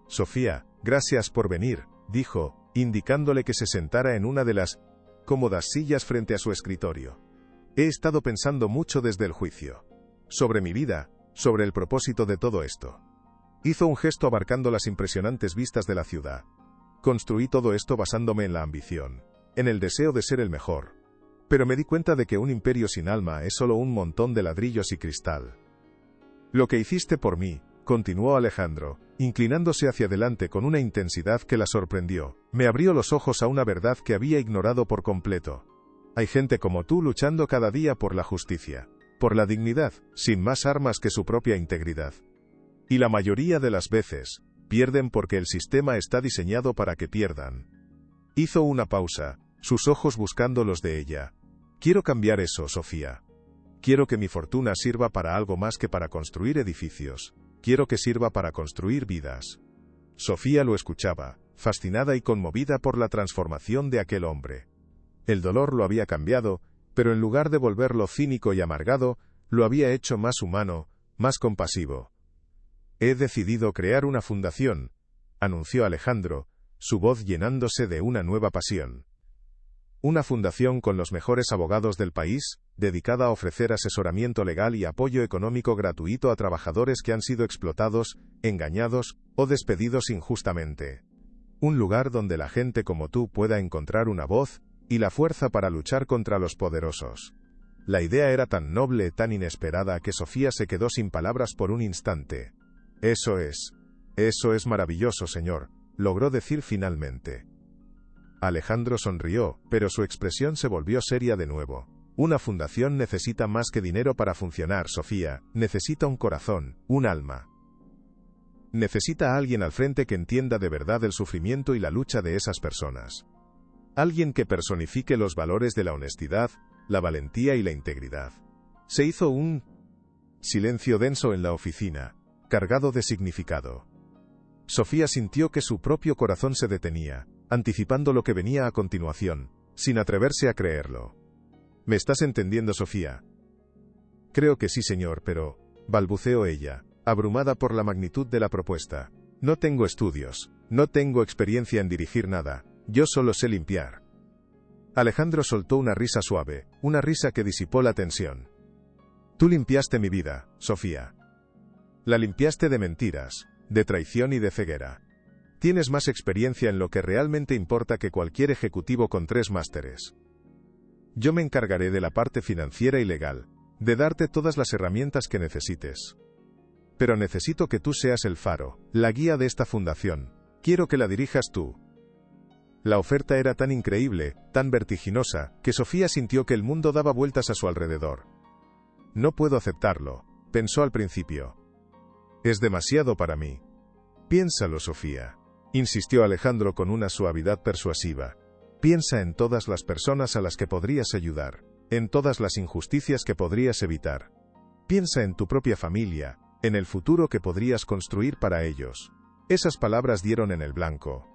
Sofía, gracias por venir, dijo, indicándole que se sentara en una de las cómodas sillas frente a su escritorio. He estado pensando mucho desde el juicio. Sobre mi vida, sobre el propósito de todo esto. Hizo un gesto abarcando las impresionantes vistas de la ciudad. Construí todo esto basándome en la ambición, en el deseo de ser el mejor. Pero me di cuenta de que un imperio sin alma es solo un montón de ladrillos y cristal. Lo que hiciste por mí, continuó Alejandro, inclinándose hacia adelante con una intensidad que la sorprendió, me abrió los ojos a una verdad que había ignorado por completo. Hay gente como tú luchando cada día por la justicia, por la dignidad, sin más armas que su propia integridad. Y la mayoría de las veces, pierden porque el sistema está diseñado para que pierdan. Hizo una pausa, sus ojos buscando los de ella. Quiero cambiar eso, Sofía. Quiero que mi fortuna sirva para algo más que para construir edificios. Quiero que sirva para construir vidas. Sofía lo escuchaba, fascinada y conmovida por la transformación de aquel hombre. El dolor lo había cambiado, pero en lugar de volverlo cínico y amargado, lo había hecho más humano, más compasivo. He decidido crear una fundación, anunció Alejandro, su voz llenándose de una nueva pasión. Una fundación con los mejores abogados del país, dedicada a ofrecer asesoramiento legal y apoyo económico gratuito a trabajadores que han sido explotados, engañados o despedidos injustamente. Un lugar donde la gente como tú pueda encontrar una voz y la fuerza para luchar contra los poderosos. La idea era tan noble, tan inesperada, que Sofía se quedó sin palabras por un instante. Eso es maravilloso, señor, logró decir finalmente. Alejandro sonrió, pero su expresión se volvió seria de nuevo. Una fundación necesita más que dinero para funcionar, Sofía, necesita un corazón, un alma. Necesita a alguien al frente que entienda de verdad el sufrimiento y la lucha de esas personas. Alguien que personifique los valores de la honestidad, la valentía y la integridad. Se hizo un silencio denso en la oficina, cargado de significado. Sofía sintió que su propio corazón se detenía, anticipando lo que venía a continuación, sin atreverse a creerlo. ¿Me estás entendiendo, Sofía? Creo que sí, señor, pero, balbuceó ella, abrumada por la magnitud de la propuesta. No tengo estudios, no tengo experiencia en dirigir nada, yo solo sé limpiar. Alejandro soltó una risa suave, una risa que disipó la tensión. Tú limpiaste mi vida, Sofía. La limpiaste de mentiras, de traición y de ceguera. Tienes más experiencia en lo que realmente importa que cualquier ejecutivo con 3 másteres. Yo me encargaré de la parte financiera y legal, de darte todas las herramientas que necesites. Pero necesito que tú seas el faro, la guía de esta fundación. Quiero que la dirijas tú. La oferta era tan increíble, tan vertiginosa, que Sofía sintió que el mundo daba vueltas a su alrededor. No puedo aceptarlo, pensó al principio. Es demasiado para mí. Piénsalo, Sofía, insistió Alejandro con una suavidad persuasiva. Piensa en todas las personas a las que podrías ayudar, en todas las injusticias que podrías evitar. Piensa en tu propia familia, en el futuro que podrías construir para ellos. Esas palabras dieron en el blanco.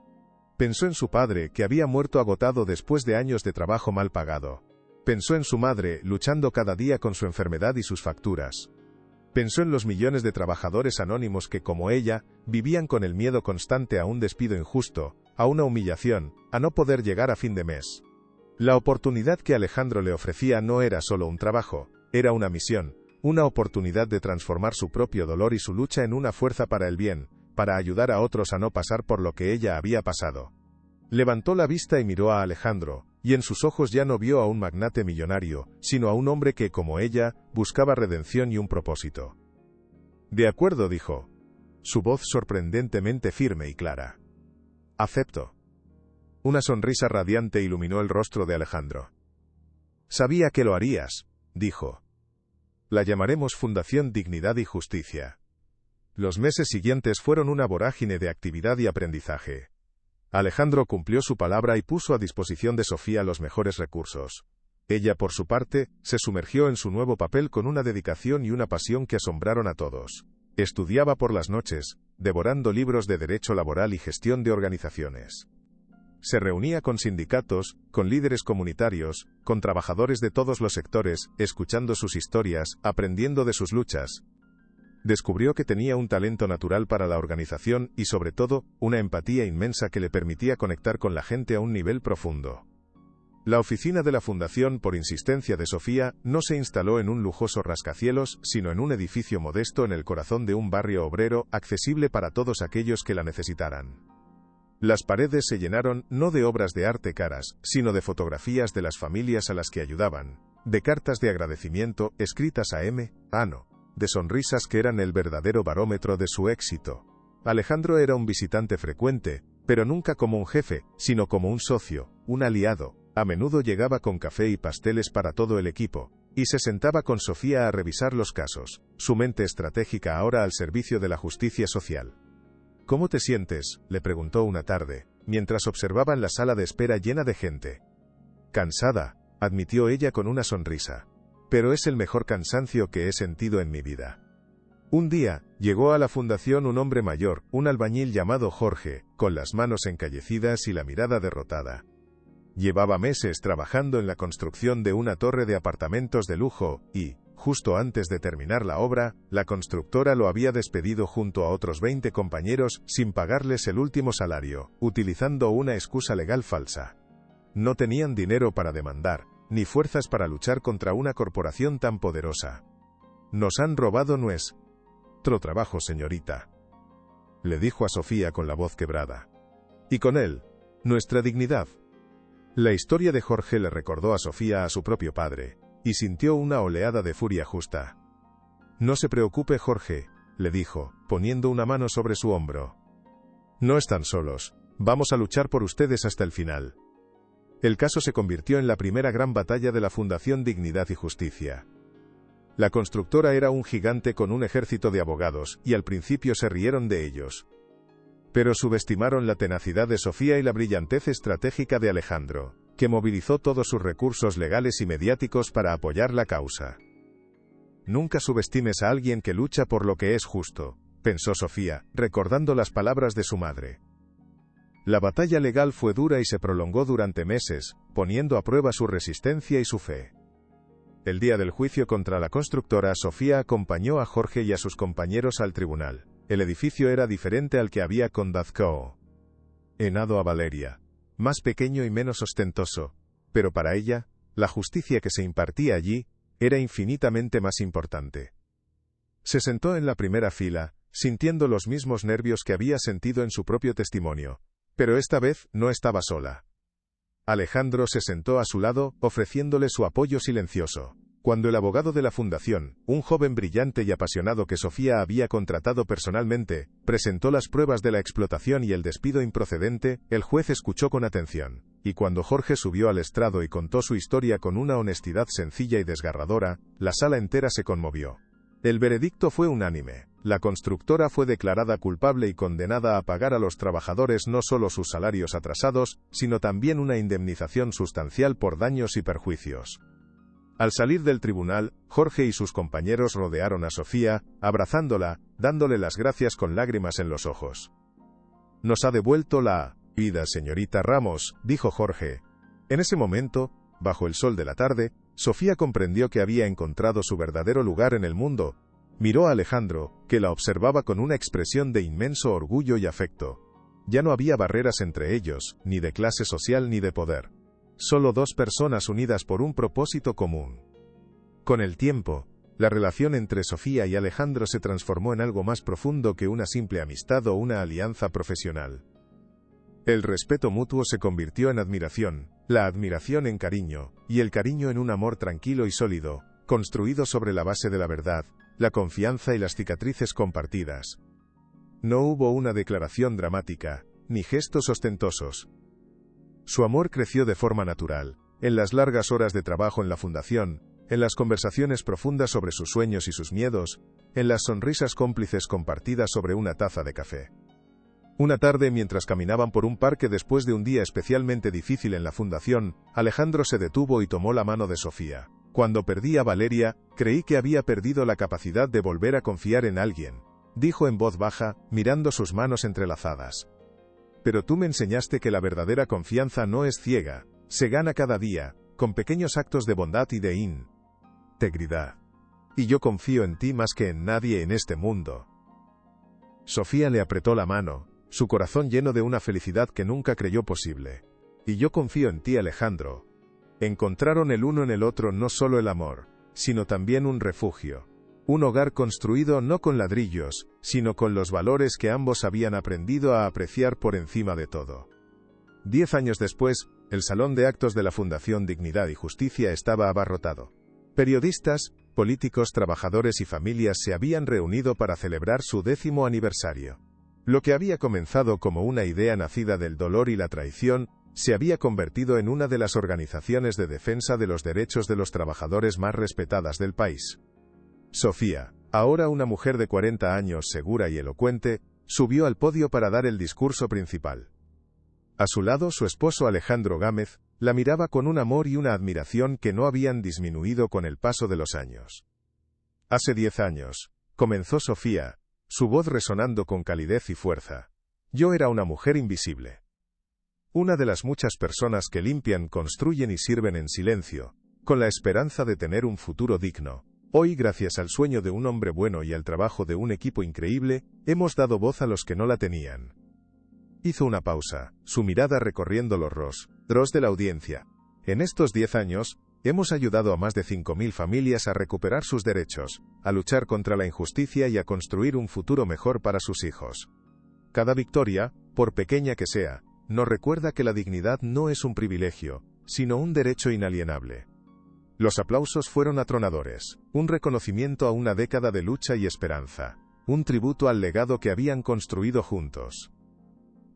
Pensó en su padre, que había muerto agotado después de años de trabajo mal pagado. Pensó en su madre, luchando cada día con su enfermedad y sus facturas. Pensó en los millones de trabajadores anónimos que, como ella, vivían con el miedo constante a un despido injusto, a una humillación, a no poder llegar a fin de mes. La oportunidad que Alejandro le ofrecía no era solo un trabajo, era una misión, una oportunidad de transformar su propio dolor y su lucha en una fuerza para el bien, para ayudar a otros a no pasar por lo que ella había pasado. Levantó la vista y miró a Alejandro, y en sus ojos ya no vio a un magnate millonario, sino a un hombre que, como ella, buscaba redención y un propósito. De acuerdo, dijo. Su voz sorprendentemente firme y clara. Acepto. Una sonrisa radiante iluminó el rostro de Alejandro. Sabía que lo harías, dijo. La llamaremos Fundación Dignidad y Justicia. Los meses siguientes fueron una vorágine de actividad y aprendizaje. Alejandro cumplió su palabra y puso a disposición de Sofía los mejores recursos. Ella, por su parte, se sumergió en su nuevo papel con una dedicación y una pasión que asombraron a todos. Estudiaba por las noches, devorando libros de derecho laboral y gestión de organizaciones. Se reunía con sindicatos, con líderes comunitarios, con trabajadores de todos los sectores, escuchando sus historias, aprendiendo de sus luchas. Descubrió que tenía un talento natural para la organización y, sobre todo, una empatía inmensa que le permitía conectar con la gente a un nivel profundo. La oficina de la Fundación, por insistencia de Sofía, no se instaló en un lujoso rascacielos, sino en un edificio modesto en el corazón de un barrio obrero, accesible para todos aquellos que la necesitaran. Las paredes se llenaron no de obras de arte caras, sino de fotografías de las familias a las que ayudaban, de cartas de agradecimiento escritas a No, de sonrisas que eran el verdadero barómetro de su éxito. Alejandro era un visitante frecuente, pero nunca como un jefe, sino como un socio, un aliado. A menudo llegaba con café y pasteles para todo el equipo, y se sentaba con Sofía a revisar los casos, su mente estratégica ahora al servicio de la justicia social. ¿Cómo te sientes?, le preguntó una tarde, mientras observaban la sala de espera llena de gente. Cansada, admitió ella con una sonrisa. Pero es el mejor cansancio que he sentido en mi vida. Un día, llegó a la fundación un hombre mayor, un albañil llamado Jorge, con las manos encallecidas y la mirada derrotada. Llevaba meses trabajando en la construcción de una torre de apartamentos de lujo, y, justo antes de terminar la obra, la constructora lo había despedido junto a otros 20 compañeros, sin pagarles el último salario, utilizando una excusa legal falsa. No tenían dinero para demandar, ni fuerzas para luchar contra una corporación tan poderosa. Nos han robado nuestro trabajo, señorita, le dijo a Sofía con la voz quebrada. Y con él, nuestra dignidad. La historia de Jorge le recordó a Sofía a su propio padre, y sintió una oleada de furia justa. No se preocupe, Jorge, le dijo, poniendo una mano sobre su hombro. No están solos, vamos a luchar por ustedes hasta el final. El caso se convirtió en la primera gran batalla de la Fundación Dignidad y Justicia. La constructora era un gigante con un ejército de abogados, y al principio se rieron de ellos. Pero subestimaron la tenacidad de Sofía y la brillantez estratégica de Alejandro, que movilizó todos sus recursos legales y mediáticos para apoyar la causa. Nunca subestimes a alguien que lucha por lo que es justo, pensó Sofía, recordando las palabras de su madre. La batalla legal fue dura y se prolongó durante meses, poniendo a prueba su resistencia y su fe. El día del juicio contra la constructora, Sofía acompañó a Jorge y a sus compañeros al tribunal. El edificio era diferente al que había condazco enado a Valeria, más pequeño y menos ostentoso, pero para ella, la justicia que se impartía allí, era infinitamente más importante. Se sentó en la primera fila, sintiendo los mismos nervios que había sentido en su propio testimonio, pero esta vez no estaba sola. Alejandro se sentó a su lado, ofreciéndole su apoyo silencioso. Cuando el abogado de la fundación, un joven brillante y apasionado que Sofía había contratado personalmente, presentó las pruebas de la explotación y el despido improcedente, el juez escuchó con atención. Y cuando Jorge subió al estrado y contó su historia con una honestidad sencilla y desgarradora, la sala entera se conmovió. El veredicto fue unánime. La constructora fue declarada culpable y condenada a pagar a los trabajadores no solo sus salarios atrasados, sino también una indemnización sustancial por daños y perjuicios. Al salir del tribunal, Jorge y sus compañeros rodearon a Sofía, abrazándola, dándole las gracias con lágrimas en los ojos. Nos ha devuelto la vida, señorita Ramos, dijo Jorge. En ese momento, bajo el sol de la tarde, Sofía comprendió que había encontrado su verdadero lugar en el mundo. Miró a Alejandro, que la observaba con una expresión de inmenso orgullo y afecto. Ya no había barreras entre ellos, ni de clase social ni de poder. Solo dos personas unidas por un propósito común. Con el tiempo, la relación entre Sofía y Alejandro se transformó en algo más profundo que una simple amistad o una alianza profesional. El respeto mutuo se convirtió en admiración, la admiración en cariño, y el cariño en un amor tranquilo y sólido, construido sobre la base de la verdad, la confianza y las cicatrices compartidas. No hubo una declaración dramática, ni gestos ostentosos. Su amor creció de forma natural, en las largas horas de trabajo en la fundación, en las conversaciones profundas sobre sus sueños y sus miedos, en las sonrisas cómplices compartidas sobre una taza de café. Una tarde, mientras caminaban por un parque después de un día especialmente difícil en la fundación, Alejandro se detuvo y tomó la mano de Sofía. Cuando perdí a Valeria, creí que había perdido la capacidad de volver a confiar en alguien, dijo en voz baja, mirando sus manos entrelazadas. Pero tú me enseñaste que la verdadera confianza no es ciega, se gana cada día, con pequeños actos de bondad y de integridad. Y yo confío en ti más que en nadie en este mundo. Sofía le apretó la mano, su corazón lleno de una felicidad que nunca creyó posible. Y yo confío en ti, Alejandro. Encontraron el uno en el otro no solo el amor, sino también un refugio. Un hogar construido no con ladrillos, sino con los valores que ambos habían aprendido a apreciar por encima de todo. 10 años después, el salón de actos de la Fundación Dignidad y Justicia estaba abarrotado. Periodistas, políticos, trabajadores y familias se habían reunido para celebrar su 10º aniversario. Lo que había comenzado como una idea nacida del dolor y la traición, se había convertido en una de las organizaciones de defensa de los derechos de los trabajadores más respetadas del país. Sofía, ahora una mujer de 40 años segura y elocuente, subió al podio para dar el discurso principal. A su lado, su esposo Alejandro Gámez la miraba con un amor y una admiración que no habían disminuido con el paso de los años. Hace 10 años, comenzó Sofía, su voz resonando con calidez y fuerza. Yo era una mujer invisible. Una de las muchas personas que limpian, construyen y sirven en silencio, con la esperanza de tener un futuro digno. Hoy, gracias al sueño de un hombre bueno y al trabajo de un equipo increíble, hemos dado voz a los que no la tenían. Hizo una pausa, su mirada recorriendo los rostros de la audiencia. En estos 10 años, hemos ayudado a más de 5.000 familias a recuperar sus derechos, a luchar contra la injusticia y a construir un futuro mejor para sus hijos. Cada victoria, por pequeña que sea, nos recuerda que la dignidad no es un privilegio, sino un derecho inalienable. Los aplausos fueron atronadores, un reconocimiento a una década de lucha y esperanza, un tributo al legado que habían construido juntos.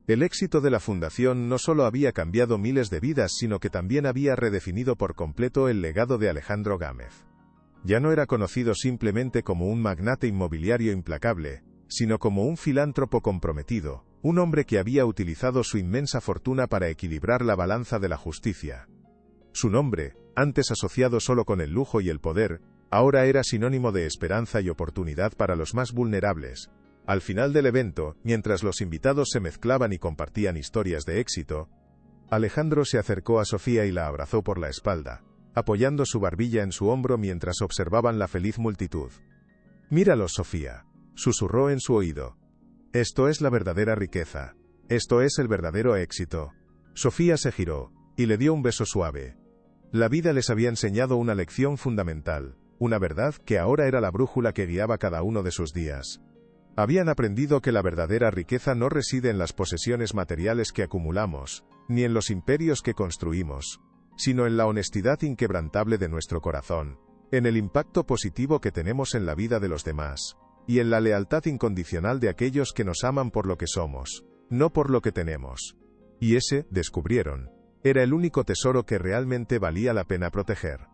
El éxito de la fundación no solo había cambiado miles de vidas, sino que también había redefinido por completo el legado de Alejandro Gámez. Ya no era conocido simplemente como un magnate inmobiliario implacable, sino como un filántropo comprometido, un hombre que había utilizado su inmensa fortuna para equilibrar la balanza de la justicia. Su nombre, antes asociado solo con el lujo y el poder, ahora era sinónimo de esperanza y oportunidad para los más vulnerables. Al final del evento, mientras los invitados se mezclaban y compartían historias de éxito, Alejandro se acercó a Sofía y la abrazó por la espalda, apoyando su barbilla en su hombro mientras observaban la feliz multitud. «Míralos, Sofía», susurró en su oído. «Esto es la verdadera riqueza. Esto es el verdadero éxito». Sofía se giró, y le dio un beso suave. La vida les había enseñado una lección fundamental, una verdad que ahora era la brújula que guiaba cada uno de sus días. Habían aprendido que la verdadera riqueza no reside en las posesiones materiales que acumulamos, ni en los imperios que construimos, sino en la honestidad inquebrantable de nuestro corazón, en el impacto positivo que tenemos en la vida de los demás, y en la lealtad incondicional de aquellos que nos aman por lo que somos, no por lo que tenemos. Y ese, descubrieron, era el único tesoro que realmente valía la pena proteger.